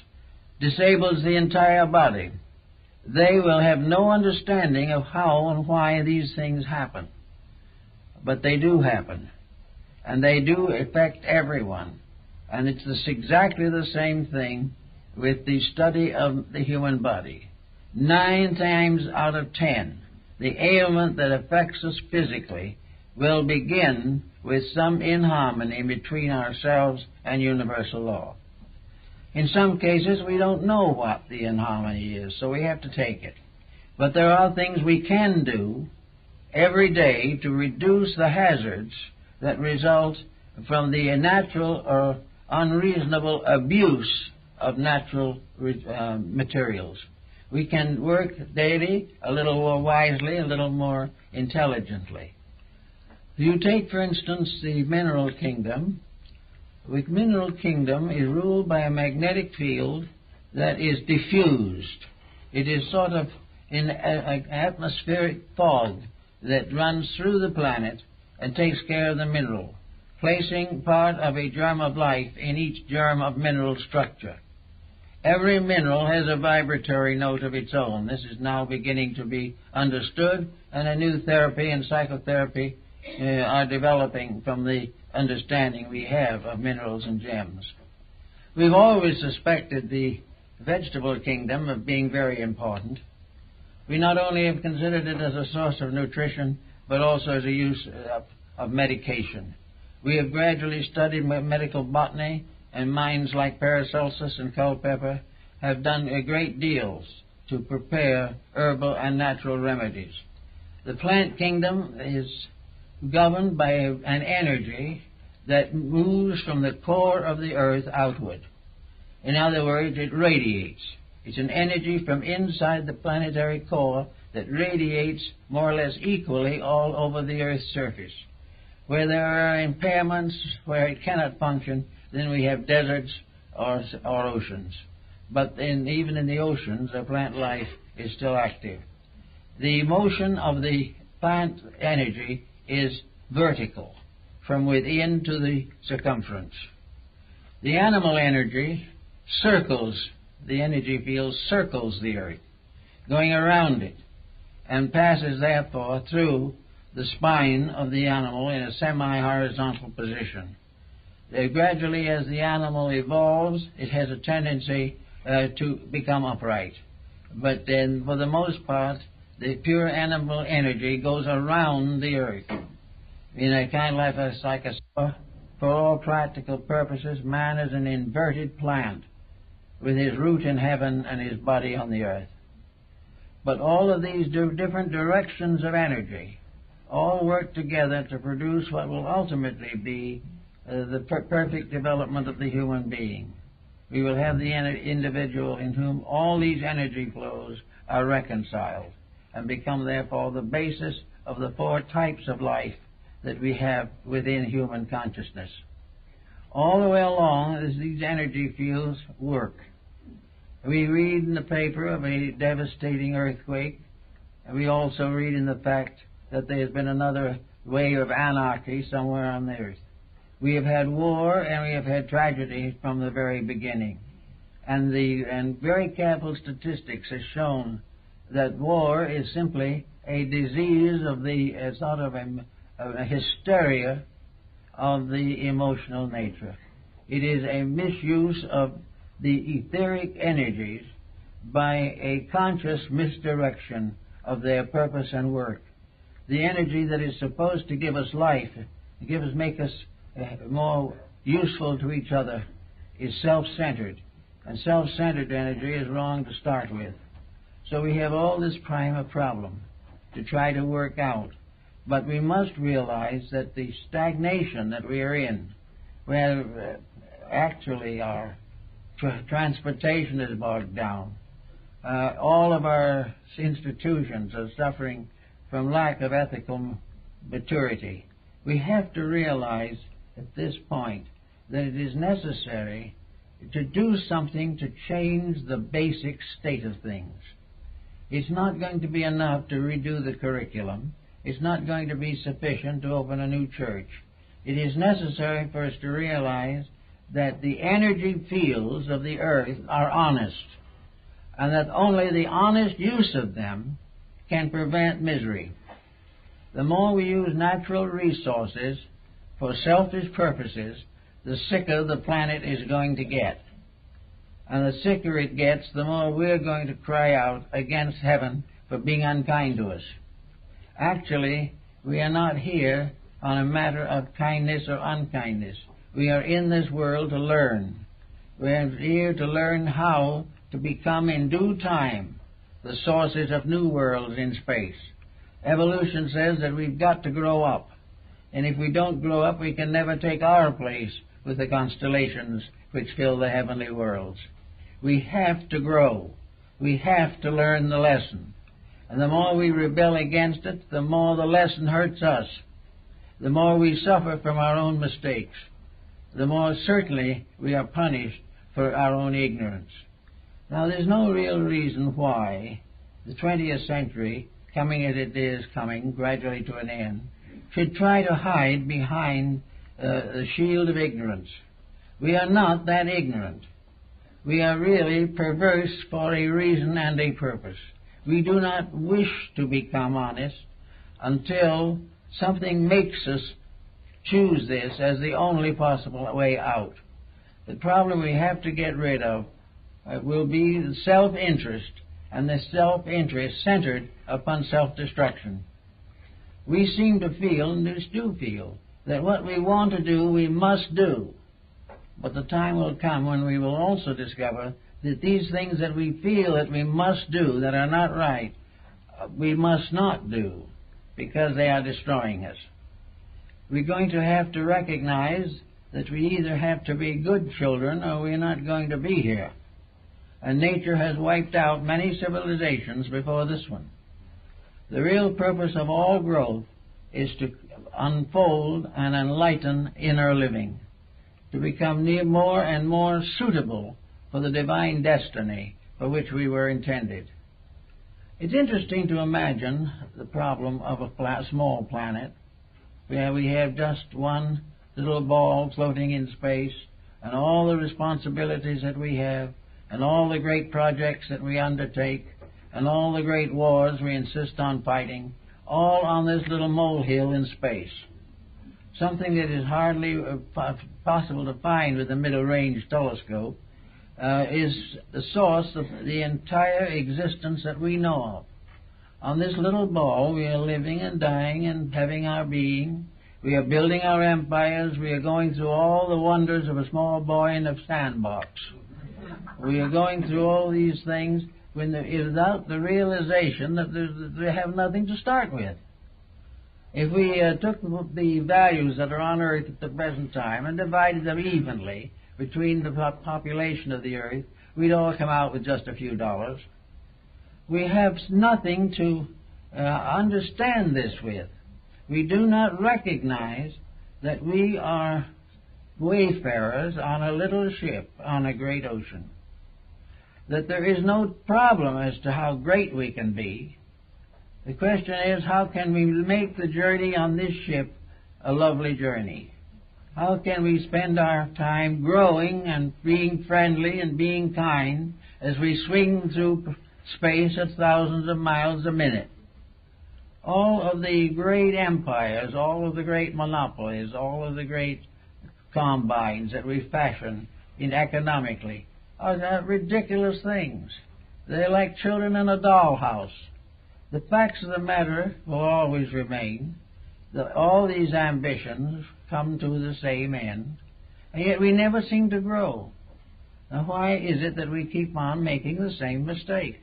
disables the entire body. They will have no understanding of how and why these things happen. But they do happen, and they do affect everyone. And it's exactly the same thing with the study of the human body. 9 times out of 10, the ailment that affects us physically will begin with some inharmony between ourselves and universal law. In some cases, we don't know what the inharmony is, so we have to take it. But there are things we can do every day to reduce the hazards that result from the natural or unreasonable abuse of natural materials. We can work daily a little more wisely, a little more intelligently. You take, for instance, the mineral kingdom. The mineral kingdom is ruled by a magnetic field that is diffused. It is sort of in an atmospheric fog that runs through the planet and takes care of the mineral, placing part of a germ of life in each germ of mineral structure. Every mineral has a vibratory note of its own. This is now beginning to be understood, and a new therapy and psychotherapy are developing from the understanding we have of minerals and gems. We've always suspected the vegetable kingdom of being very important. We not only have considered it as a source of nutrition, but also as a use of medication. We have gradually studied medical botany, and minds like Paracelsus and Culpeper have done a great deal to prepare herbal and natural remedies. The plant kingdom is governed by an energy that moves from the core of the earth outward. In other words, it radiates. It's an energy from inside the planetary core that radiates more or less equally all over the Earth's surface. Where there are impairments, where it cannot function, then we have deserts or oceans. But even in the oceans, the plant life is still active. The motion of the plant energy is vertical, from within to the circumference. The animal energy circles, the energy field circles the earth, going around it, and passes therefore through the spine of the animal in a semi-horizontal position. Gradually, as the animal evolves, it has a tendency to become upright. But then, for the most part, the pure animal energy goes around the earth in a kind of like a for all practical purposes, man is an inverted plant with his root in heaven and his body on the earth. But all of these different directions of energy all work together to produce what will ultimately be the perfect development of the human being. we will have the individual in whom all these energy flows are reconciled and become therefore the basis of the four types of life that we have within human consciousness. All the way along as these energy fields work. We read in the paper of a devastating earthquake, and we also read in the fact that there has been another wave of anarchy somewhere on the earth. We have had war and we have had tragedy from the very beginning. And very careful statistics have shown that war is simply a disease of the sort of a hysteria of the emotional nature. It is a misuse of the etheric energies by a conscious misdirection of their purpose and work. The energy that is supposed to give us life, make us more useful to each other, is self-centered. And self-centered energy is wrong to start with. So we have all this primal problem to try to work out. But we must realize that the stagnation that we are in, where actually our transportation is bogged down, all of our institutions are suffering from lack of ethical maturity. We have to realize at this point that it is necessary to do something to change the basic state of things. It's not going to be enough to redo the curriculum. It's not going to be sufficient to open a new church. It is necessary for us to realize that the energy fields of the earth are honest, and that only the honest use of them can prevent misery. The more we use natural resources for selfish purposes, the sicker the planet is going to get. And the sicker it gets, the more we're going to cry out against heaven for being unkind to us. Actually, we are not here on a matter of kindness or unkindness. We are in this world to learn. We are here to learn how to become in due time the sources of new worlds in space. Evolution says that we've got to grow up. And if we don't grow up, we can never take our place with the constellations which fill the heavenly worlds. We have to grow. We have to learn the lesson. And the more we rebel against it, the more the lesson hurts us. The more we suffer from our own mistakes, the more certainly we are punished for our own ignorance. Now, there's no real reason why the 20th century, coming as it is coming gradually to an end, should try to hide behind the shield of ignorance. We are not that ignorant. We are really perverse for a reason and a purpose. We do not wish to become honest until something makes us choose this as the only possible way out. The problem we have to get rid of will be the self-interest, and the self-interest centered upon self-destruction. We seem to feel, and do feel, that what we want to do, we must do. But the time will come when we will also discover that these things that we feel that we must do, that are not right, we must not do, because they are destroying us. We're going to have to recognize that we either have to be good children or we're not going to be here. And nature has wiped out many civilizations before this one. The real purpose of all growth is to unfold and enlighten inner living, to become more and more suitable for the divine destiny for which we were intended. It's interesting to imagine the problem of a small planet where we have just one little ball floating in space, and all the responsibilities that we have, and all the great projects that we undertake, and all the great wars we insist on fighting, all on this little molehill in space. Something that is hardly possible to find with a middle-range telescope is the source of the entire existence that we know of. On this little ball, we are living and dying and having our being. We are building our empires. We are going through all the wonders of a small boy in a sandbox. We are going through all these things without the realization that we have nothing to start with. If we took the values that are on Earth at the present time and divided them evenly, between the population of the earth, we'd all come out with just a few dollars. We have nothing to understand this with. We do not recognize that we are wayfarers on a little ship on a great ocean. That there is no problem as to how great we can be. The question is, how can we make the journey on this ship a lovely journey? How can we spend our time growing and being friendly and being kind as we swing through space at thousands of miles a minute? All of the great empires, all of the great monopolies, all of the great combines that we fashion economically are ridiculous things. They're like children in a dollhouse. The facts of the matter will always remain that all these ambitions come to the same end, and yet we never seem to grow. Now, why is it that we keep on making the same mistake?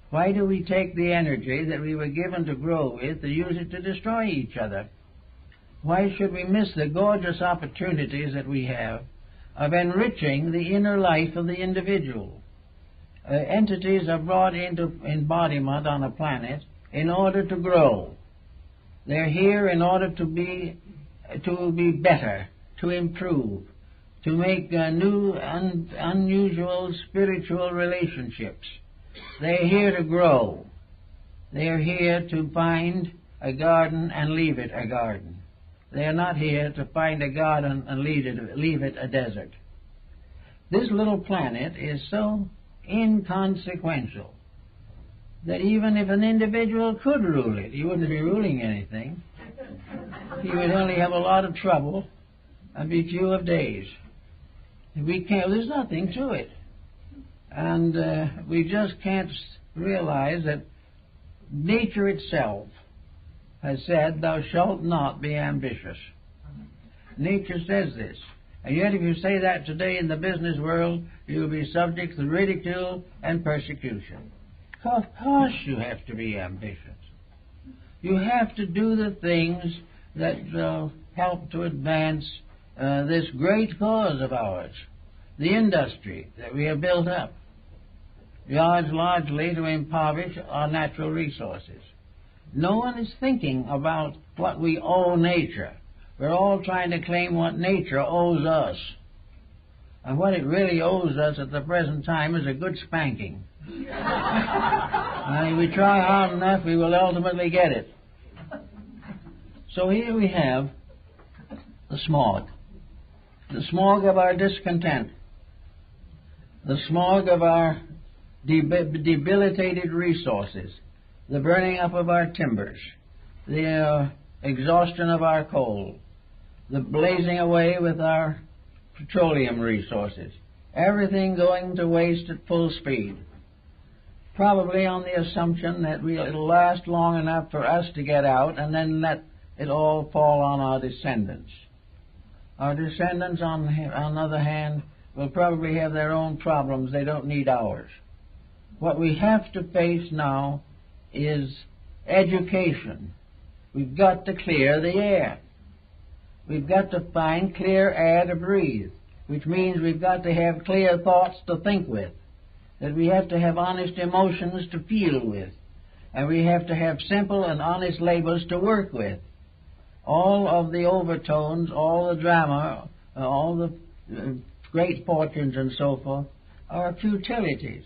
Why do we take the energy that we were given to grow with to use it to destroy each other? Why should we miss the gorgeous opportunities that we have of enriching the inner life of the individual? Entities are brought into embodiment on a planet in order to grow. They're here in order to be better, to improve, to make new, unusual spiritual relationships. They're here to grow. They're here to find a garden and leave it a garden. They're not here to find a garden and leave it a desert. This little planet is so inconsequential that even if an individual could rule it, he wouldn't be ruling anything. He would only have a lot of trouble and be few of days. We can't. There's nothing to it, and we just can't realize that nature itself has said, "Thou shalt not be ambitious." Nature says this. And yet if you say that today in the business world, you'll be subject to ridicule and persecution. Of course you have to be ambitious. You have to do the things that will help to advance this great cause of ours, the industry that we have built up, largely to impoverish our natural resources. No one is thinking about what we owe nature. We're all trying to claim what nature owes us. And what it really owes us at the present time is a good spanking. And if we try hard enough, we will ultimately get it. So here we have the smog of our discontent, the smog of our debilitated resources, the burning up of our timbers, the exhaustion of our coal, the blazing away with our petroleum resources, everything going to waste at full speed, probably on the assumption that it'll last long enough for us to get out and then let it all fall on our descendants. Our descendants, on the other hand, will probably have their own problems. They don't need ours. What we have to face now is education. We've got to clear the air. We've got to find clear air to breathe, which means we've got to have clear thoughts to think with, that we have to have honest emotions to feel with, and we have to have simple and honest labors to work with. All of the overtones, all the drama, all the great fortunes and so forth are futilities.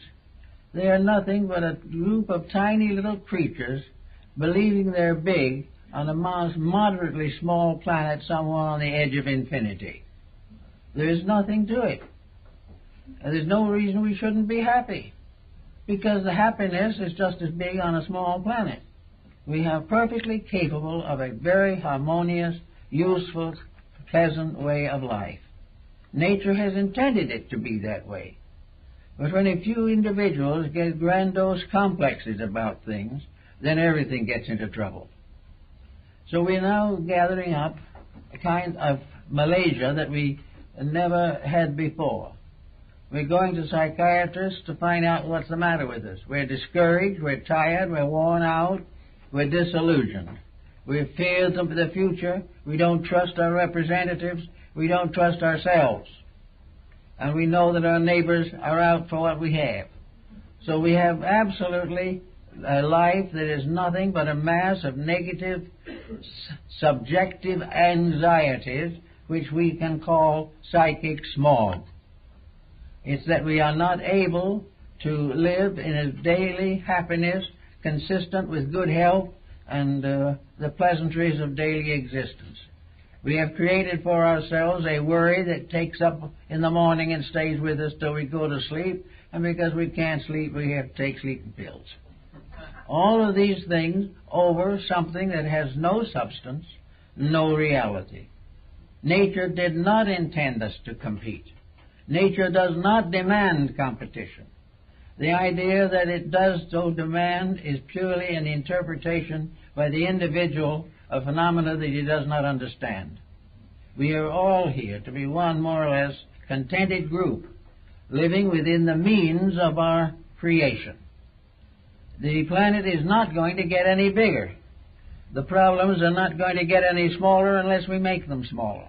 They are nothing but a group of tiny little creatures believing they're big on a moderately small planet somewhere on the edge of infinity. There is nothing to it. And there's no reason we shouldn't be happy, because the happiness is just as big on a small planet. We are perfectly capable of a very harmonious, useful, pleasant way of life. Nature has intended it to be that way. But when a few individuals get grandiose complexes about things, then everything gets into trouble. So we're now gathering up a kind of Malaysia that we never had before. We're going to psychiatrists to find out what's the matter with us. We're discouraged, we're tired, we're worn out, we're disillusioned. We fear the future, we don't trust our representatives, we don't trust ourselves. and we know that our neighbors are out for what we have. So we have absolutely a life that is nothing but a mass of negative, subjective anxieties, which we can call psychic smog. It's that we are not able to live in a daily happiness consistent with good health and the pleasantries of daily existence. We have created for ourselves a worry that takes up in the morning and stays with us till we go to sleep, and because we can't sleep, we have to take sleeping pills. All of these things over something that has no substance, no reality. Nature did not intend us to compete. Nature does not demand competition. The idea that it does so demand is purely an interpretation by the individual of phenomena that he does not understand. We are all here to be one more or less contented group, living within the means of our creation. The planet is not going to get any bigger. The problems are not going to get any smaller unless we make them smaller.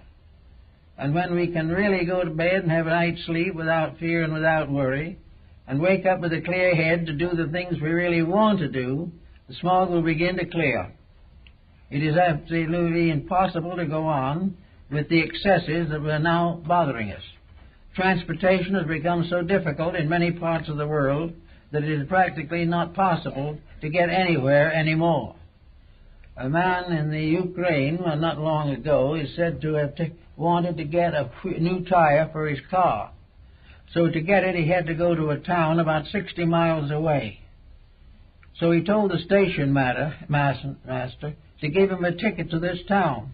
And when we can really go to bed and have a night's sleep without fear and without worry, and wake up with a clear head to do the things we really want to do, the smog will begin to clear. It is absolutely impossible to go on with the excesses that are now bothering us. Transportation has become so difficult in many parts of the world that it is practically not possible to get anywhere anymore. A man in the Ukraine, not long ago, is said to have wanted to get a new tire for his car. So to get it, he had to go to a town about 60 miles away. So he told the station master to give him a ticket to this town.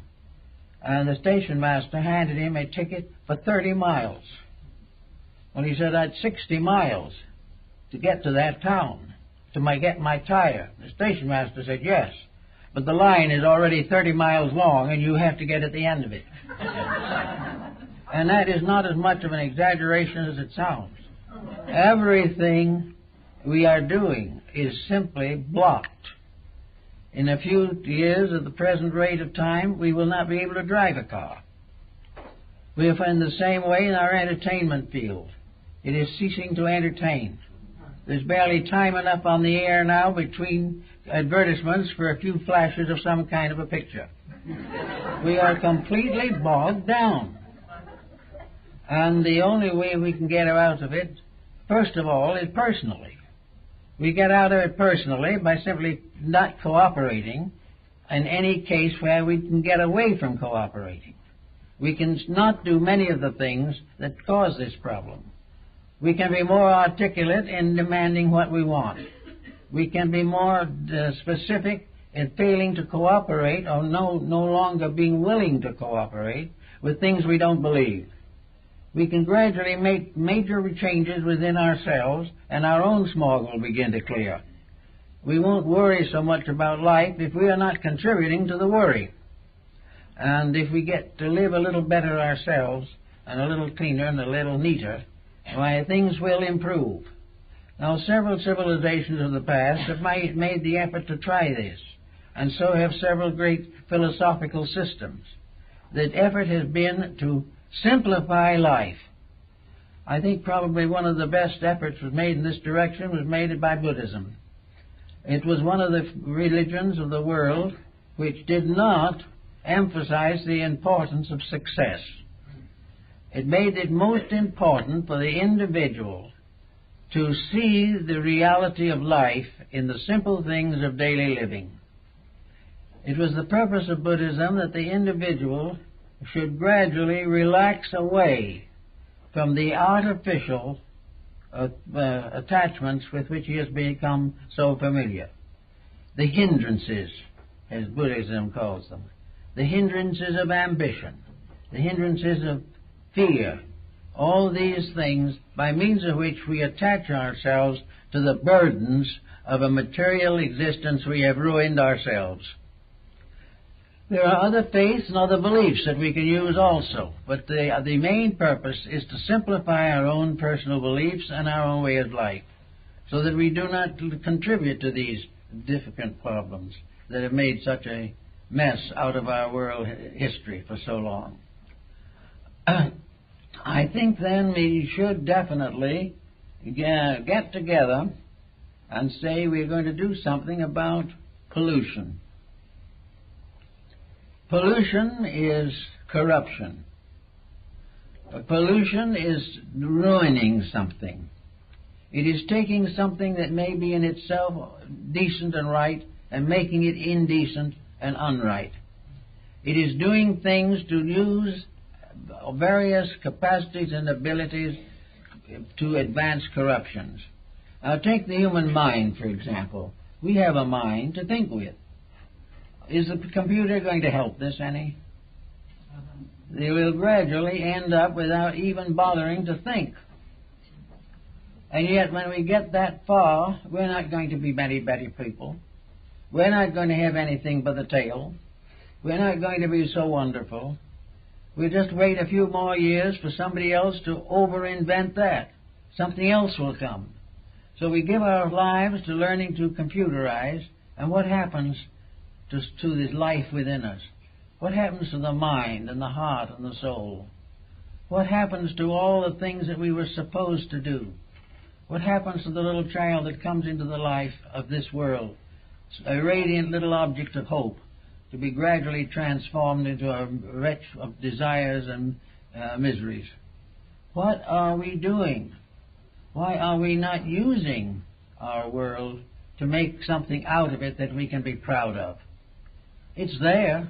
And the station master handed him a ticket for 30 miles. Well, he said, "I'd 60 miles to get to that town to get my tire." The station master said, "Yes, but the line is already 30 miles long and you have to get at the end of it." And that is not as much of an exaggeration as it sounds. Everything we are doing is simply blocked. In a few years, at the present rate of time, we will not be able to drive a car. We are in the same way in our entertainment field. It is ceasing to entertain. There's barely time enough on the air now between advertisements for a few flashes of some kind of a picture. We are completely bogged down. And the only way we can get out of it, first of all, is personally. We get out of it personally by simply not cooperating in any case where we can get away from cooperating. We can not do many of the things that cause this problem. We can be more articulate in demanding what we want. We can be more specific in failing to cooperate or no longer being willing to cooperate with things we don't believe. We can gradually make major changes within ourselves, and our own smog will begin to clear. We won't worry so much about life if we are not contributing to the worry. And if we get to live a little better ourselves, and a little cleaner and a little neater, why, things will improve. Now, several civilizations of the past have made the effort to try this, and so have several great philosophical systems. The effort has been to simplify life. I think probably one of the best efforts was made in this direction was made by Buddhism. It was one of the religions of the world which did not emphasize the importance of success. It made it most important for the individual to see the reality of life in the simple things of daily living. It was the purpose of Buddhism that the individual should gradually relax away from the artificial attachments with which he has become so familiar. The hindrances, as Buddhism calls them, the hindrances of ambition, the hindrances of fear, all these things by means of which we attach ourselves to the burdens of a material existence we have ruined ourselves. There are other faiths and other beliefs that we can use also, but the main purpose is to simplify our own personal beliefs and our own way of life, so that we do not contribute to these difficult problems that have made such a mess out of our world history for so long. I think then we should definitely get together and say we're going to do something about pollution. Pollution is corruption. Pollution is ruining something. It is taking something that may be in itself decent and right and making it indecent and unright. It is doing things to use various capacities and abilities to advance corruptions. Now take the human mind, for example. We have a mind to think with. Is the computer going to help this any? They will gradually end up without even bothering to think. And yet when we get that far, we're not going to be many better people. We're not going to have anything but the tail. We're not going to be so wonderful. We'll just wait a few more years for somebody else to over-invent that. Something else will come. So we give our lives to learning to computerize, and what happens to this life within us? What happens to the mind and the heart and the soul? What happens to all the things that we were supposed to do? What happens to the little child that comes into the life of this world, a radiant little object of hope, to be gradually transformed into a wretch of desires and miseries? What are we doing? Why are we not using our world to make something out of it that we can be proud of? It's there.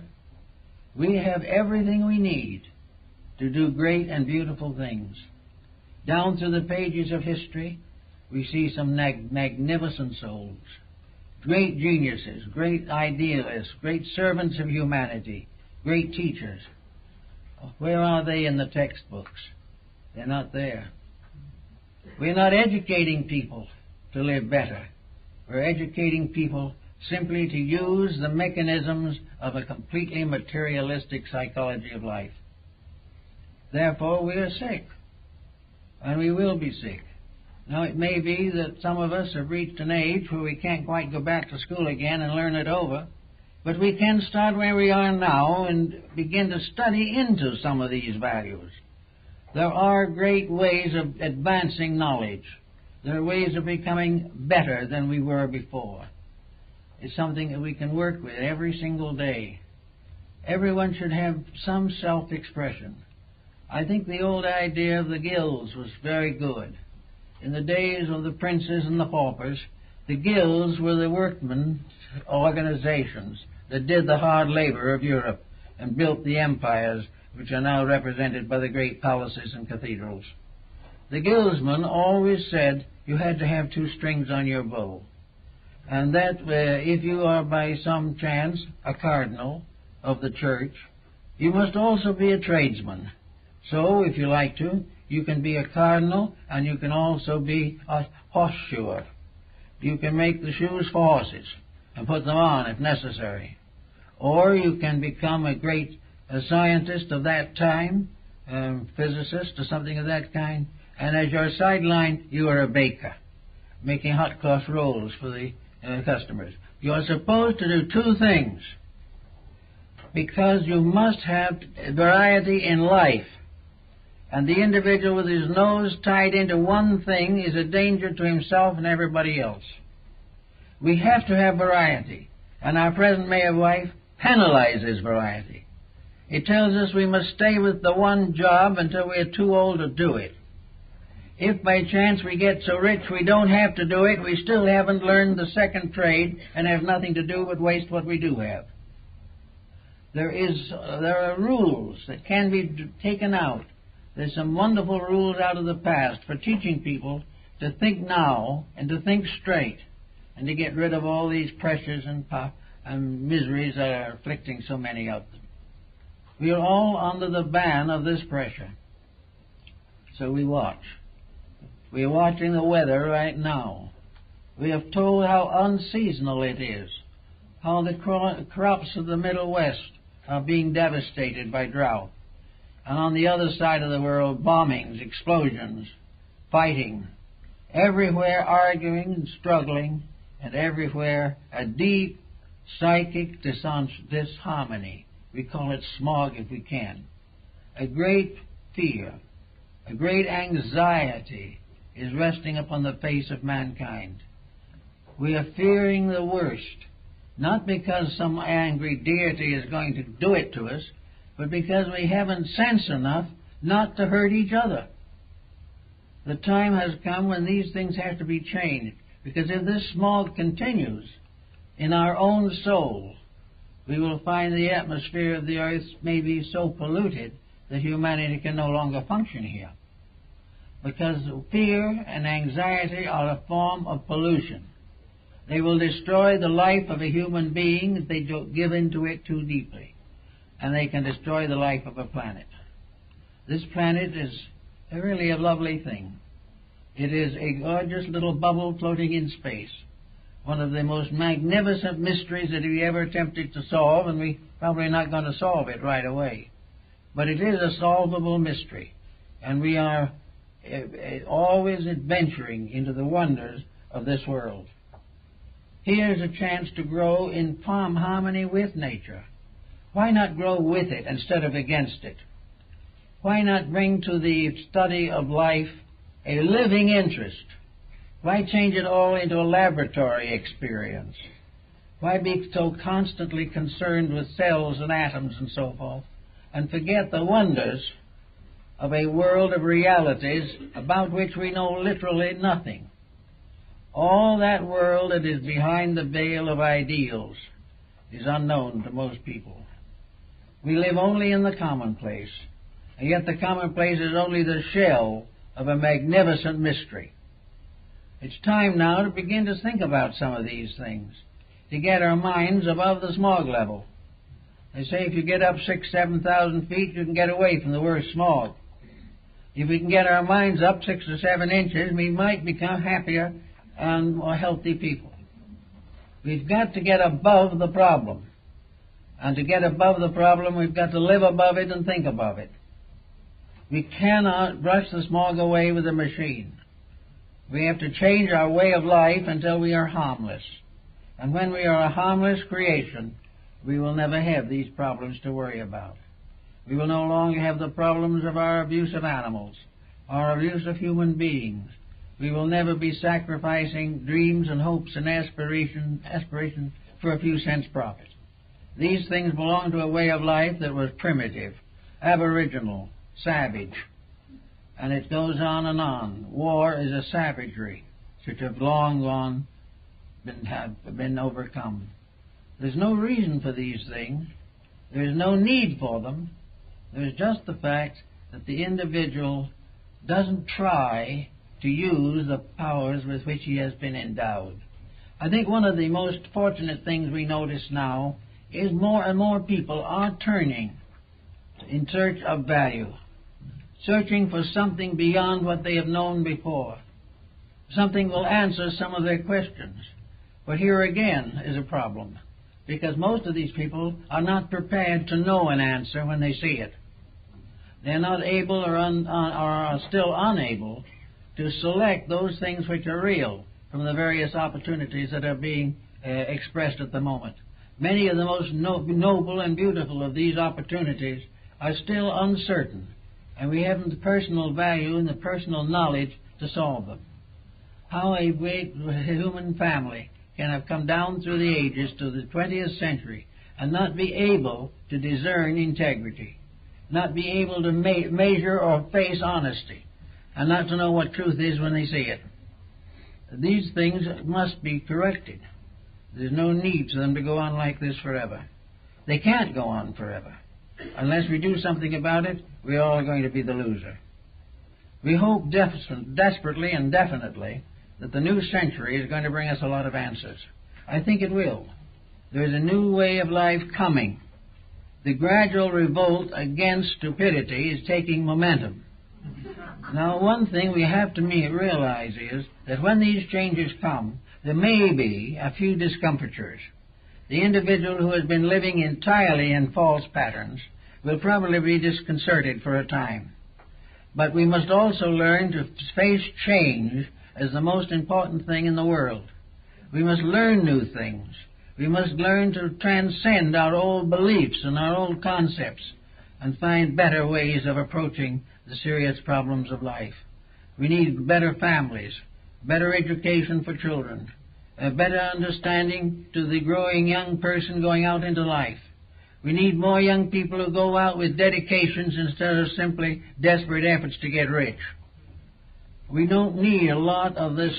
We have everything we need to do great and beautiful things. Down through the pages of history, we see some magnificent souls, great geniuses, great idealists, great servants of humanity, great teachers. Where are they in the textbooks? They're not there. We're not educating people to live better. We're educating people simply to use the mechanisms of a completely materialistic psychology of life. Therefore, we are sick, and we will be sick. Now, it may be that some of us have reached an age where we can't quite go back to school again and learn it over, but we can start where we are now and begin to study into some of these values. There are great ways of advancing knowledge. There are ways of becoming better than we were before. It's something that we can work with every single day. Everyone should have some self-expression. I think the old idea of the guilds was very good. In the days of the princes and the paupers, the guilds were the workmen's organizations that did the hard labor of Europe and built the empires which are now represented by the great palaces and cathedrals. The guildsmen always said you had to have two strings on your bow, and that if you are by some chance a cardinal of the church, you must also be a tradesman. So, if you like to, you can be a cardinal, and you can also be a horseshoer. You can make the shoes for horses and put them on if necessary. Or you can become a great scientist of that time, physicist or something of that kind, and as your sideline, you are a baker, making hot cross rolls for the customers. You are supposed to do two things, because you must have variety in life. And the individual with his nose tied into one thing is a danger to himself and everybody else. We have to have variety, and our present way of life penalizes variety. It tells us we must stay with the one job until we are too old to do it. If by chance we get so rich we don't have to do it, we still haven't learned the second trade and have nothing to do but waste what we do have. There are rules that can be taken out. There's some wonderful rules out of the past for teaching people to think now and to think straight and to get rid of all these pressures and miseries that are afflicting so many of them. We are all under the ban of this pressure. So we watch. We are watching the weather right now. We have told how unseasonal it is, how the crops of the Middle West are being devastated by drought. And on the other side of the world, bombings, explosions, fighting, everywhere arguing and struggling, and everywhere a deep psychic disharmony. We call it smog if we can. A great fear, A great anxiety is resting upon the face of mankind. We are fearing the worst, not because some angry deity is going to do it to us, but because we haven't sense enough not to hurt each other. The time has come when these things have to be changed, because if this smog continues in our own soul, we will find the atmosphere of the earth may be so polluted that humanity can no longer function here. Because fear and anxiety are a form of pollution. They will destroy the life of a human being if they give into it too deeply. And they can destroy the life of a planet. This planet is really a lovely thing. It is a gorgeous little bubble floating in space. One of the most magnificent mysteries that we ever attempted to solve, and we're probably not going to solve it right away. But it is a solvable mystery, and we are always adventuring into the wonders of this world. Here's a chance to grow in harmony with nature. Why not grow with it instead of against it? Why not bring to the study of life a living interest? Why change it all into a laboratory experience? Why be so constantly concerned with cells and atoms and so forth, and forget the wonders of a world of realities about which we know literally nothing? All that world that is behind the veil of ideals is unknown to most people. We live only in the commonplace, and yet the commonplace is only the shell of a magnificent mystery. It's time now to begin to think about some of these things, to get our minds above the smog level. They say if you get up 6,000 to 7,000 feet, you can get away from the worst smog. If we can get our minds up 6 to 7 inches, we might become happier and more healthy people. We've got to get above the problem. And to get above the problem, we've got to live above it and think above it. We cannot brush the smog away with a machine. We have to change our way of life until we are harmless. And when we are a harmless creation, we will never have these problems to worry about. We will no longer have the problems of our abuse of animals, our abuse of human beings. We will never be sacrificing dreams and hopes and aspirations for a few cents profit. These things belong to a way of life that was primitive, aboriginal, savage. And it goes on and on. War is a savagery which have long been overcome. There's no reason for these things. There's no need for them. There's just the fact that the individual doesn't try to use the powers with which he has been endowed. I think one of the most fortunate things we notice now is more and more people are turning in search of value, searching for something beyond what they have known before. Something will answer some of their questions. But here again is a problem, because most of these people are not prepared to know an answer when they see it. They're not able or are still unable to select those things which are real from the various opportunities that are being expressed at the moment. Many of the most noble and beautiful of these opportunities are still uncertain, and we haven't the personal value and the personal knowledge to solve them. How a great human family can have come down through the ages to the 20th century and not be able to discern integrity, not be able to measure or face honesty, and not to know what truth is when they see it. These things must be corrected. There's no need for them to go on like this forever. They can't go on forever. Unless we do something about it, we're all going to be the loser. We hope desperately and definitely that the new century is going to bring us a lot of answers. I think it will. There's a new way of life coming. The gradual revolt against stupidity is taking momentum. Now, one thing we have to realize is that when these changes come, there may be a few discomfitures. The individual who has been living entirely in false patterns will probably be disconcerted for a time. But we must also learn to face change as the most important thing in the world. We must learn new things. We must learn to transcend our old beliefs and our old concepts and find better ways of approaching the serious problems of life. We need better families, better education for children, a better understanding to the growing young person going out into life. We need more young people who go out with dedications instead of simply desperate efforts to get rich. We don't need a lot of this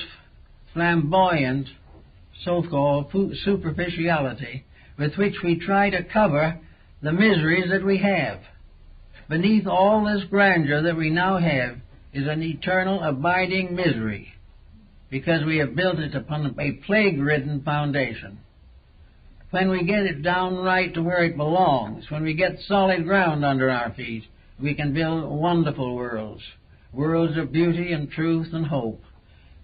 flamboyant so-called superficiality with which we try to cover the miseries that we have. Beneath all this grandeur that we now have is an eternal abiding misery, because we have built it upon a plague-ridden foundation. When we get it down right to where it belongs, when we get solid ground under our feet, we can build wonderful worlds, worlds of beauty and truth and hope.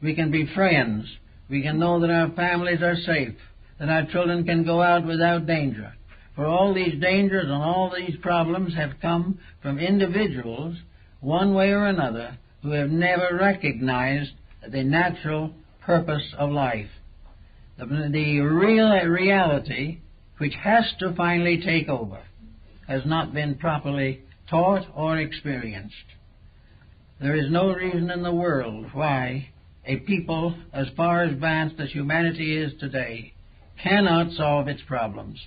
We can be friends. We can know that our families are safe, that our children can go out without danger. For all these dangers and all these problems have come from individuals, one way or another, who have never recognized the natural purpose of life. The real reality, which has to finally take over, has not been properly taught or experienced. There is no reason in the world why a people as far advanced as humanity is today cannot solve its problems.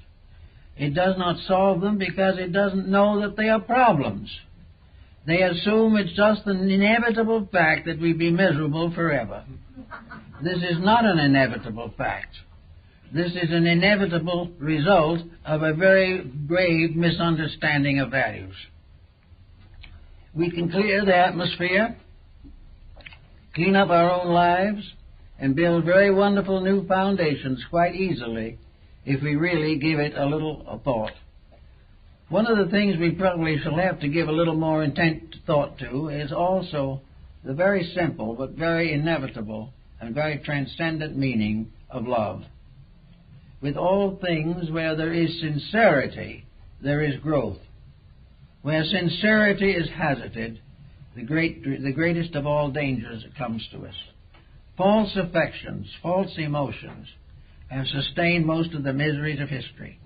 It does not solve them because it doesn't know that they are problems. They assume it's just an inevitable fact that we be miserable forever. This is not an inevitable fact. This is an inevitable result of a very grave misunderstanding of values. We can clear the atmosphere, clean up our own lives, and build very wonderful new foundations quite easily if we really give it a little thought. One of the things we probably shall have to give a little more intent thought to is also the very simple but very inevitable and very transcendent meaning of love. With all things, where there is sincerity, there is growth. Where sincerity is hazarded, the greatest of all dangers comes to us. False affections, false emotions have sustained most of the miseries of history.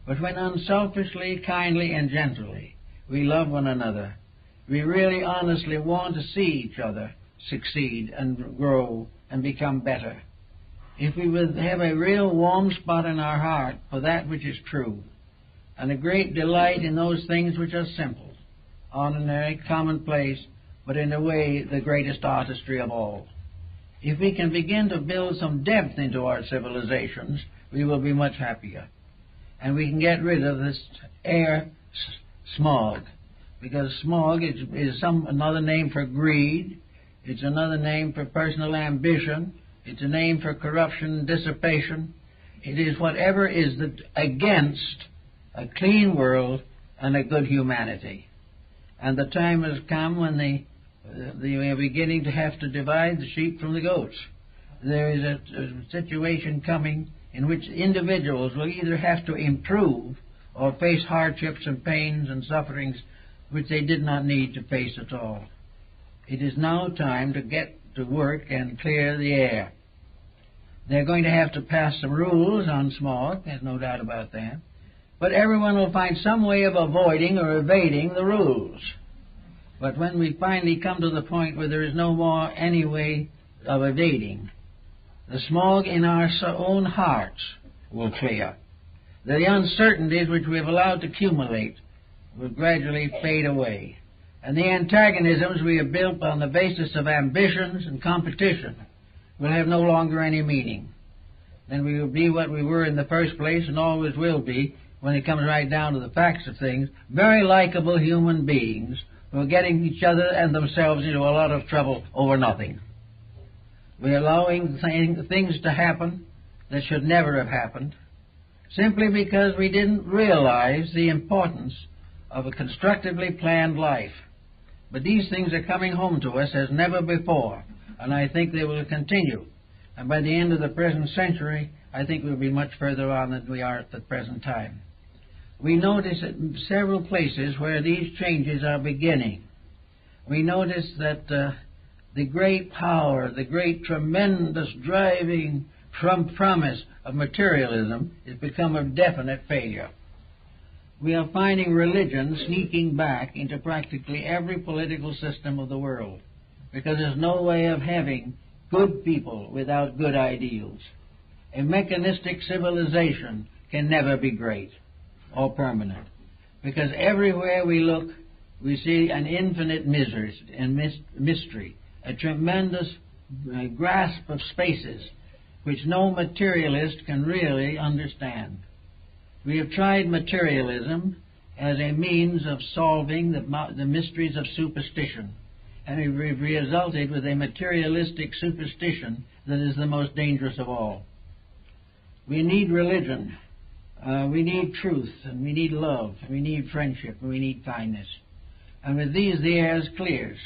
But when unselfishly, kindly, and gently we love one another, we really honestly want to see each other succeed and grow and become better. If we would have a real warm spot in our heart for that which is true, and a great delight in those things which are simple, ordinary, commonplace, but in a way the greatest artistry of all. If we can begin to build some depth into our civilizations, we will be much happier. And we can get rid of this air smog, because smog is another name for greed, it's another name for personal ambition, it's a name for corruption and dissipation. It is whatever is against a clean world and a good humanity. And the time has come when we are beginning to have to divide the sheep from the goats. There is a situation coming in which individuals will either have to improve or face hardships and pains and sufferings which they did not need to face at all. It is now time to get to work and clear the air. They're going to have to pass some rules on smog, there's no doubt about that, but everyone will find some way of avoiding or evading the rules. But when we finally come to the point where there is no more any way of evading, the smog in our own hearts will clear. The uncertainties which we have allowed to accumulate will gradually fade away. And the antagonisms we have built on the basis of ambitions and competition will have no longer any meaning. Then we will be what we were in the first place and always will be, when it comes right down to the facts of things, very likable human beings who are getting each other and themselves into a lot of trouble over nothing. We're allowing things to happen that should never have happened, simply because we didn't realize the importance of a constructively planned life. But these things are coming home to us as never before, and I think they will continue. And by the end of the present century, I think we'll be much further on than we are at the present time. We notice at several places where these changes are beginning. We notice that the great power, the great tremendous driving promise of materialism has become a definite failure. We are finding religion sneaking back into practically every political system of the world, because there's no way of having good people without good ideals. A mechanistic civilization can never be great or permanent, because everywhere we look, we see an infinite mystery, a tremendous grasp of spaces which no materialist can really understand. We have tried materialism as a means of solving the mysteries of superstition, and we've resulted with a materialistic superstition that is the most dangerous of all. We need religion, we need truth, and we need love, and we need friendship, and we need kindness. And with these the air clears.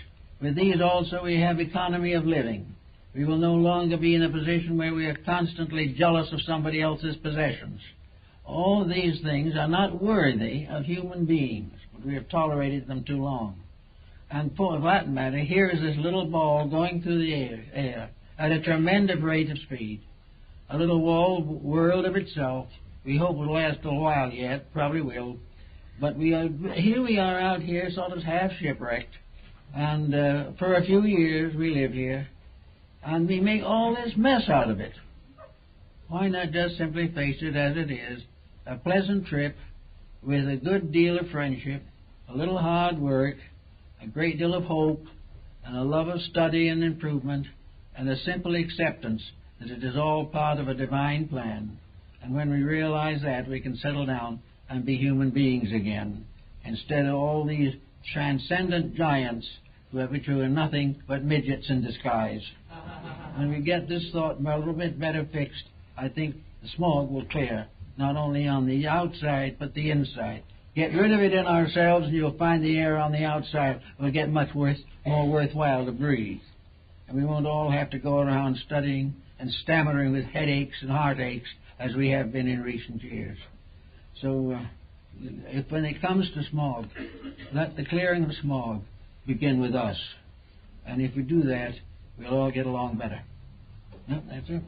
With these also we have economy of living. We will no longer be in a position where we are constantly jealous of somebody else's possessions. All these things are not worthy of human beings, but we have tolerated them too long. And for that matter, here is this little ball going through the air at a tremendous rate of speed. A little world of itself. We hope it will last a while yet, probably will. But here we are out here sort of half shipwrecked, and for a few years we live here, and we make all this mess out of it. Why not just simply face it as it is, a pleasant trip with a good deal of friendship, a little hard work, a great deal of hope, and a love of study and improvement, and a simple acceptance that it is all part of a divine plan. And when we realize that, we can settle down and be human beings again, instead of all these transcendent giants which are nothing but midgets in disguise. When we get this thought a little bit better fixed, I think the smog will clear, not only on the outside, but the inside. Get rid of it in ourselves, and you'll find the air on the outside will get much more worthwhile to breathe. And we won't all have to go around studying and stammering with headaches and heartaches as we have been in recent years. So when it comes to smog, let the clearing of smog begin with us. And if we do that, we'll all get along better. Yep, that's it.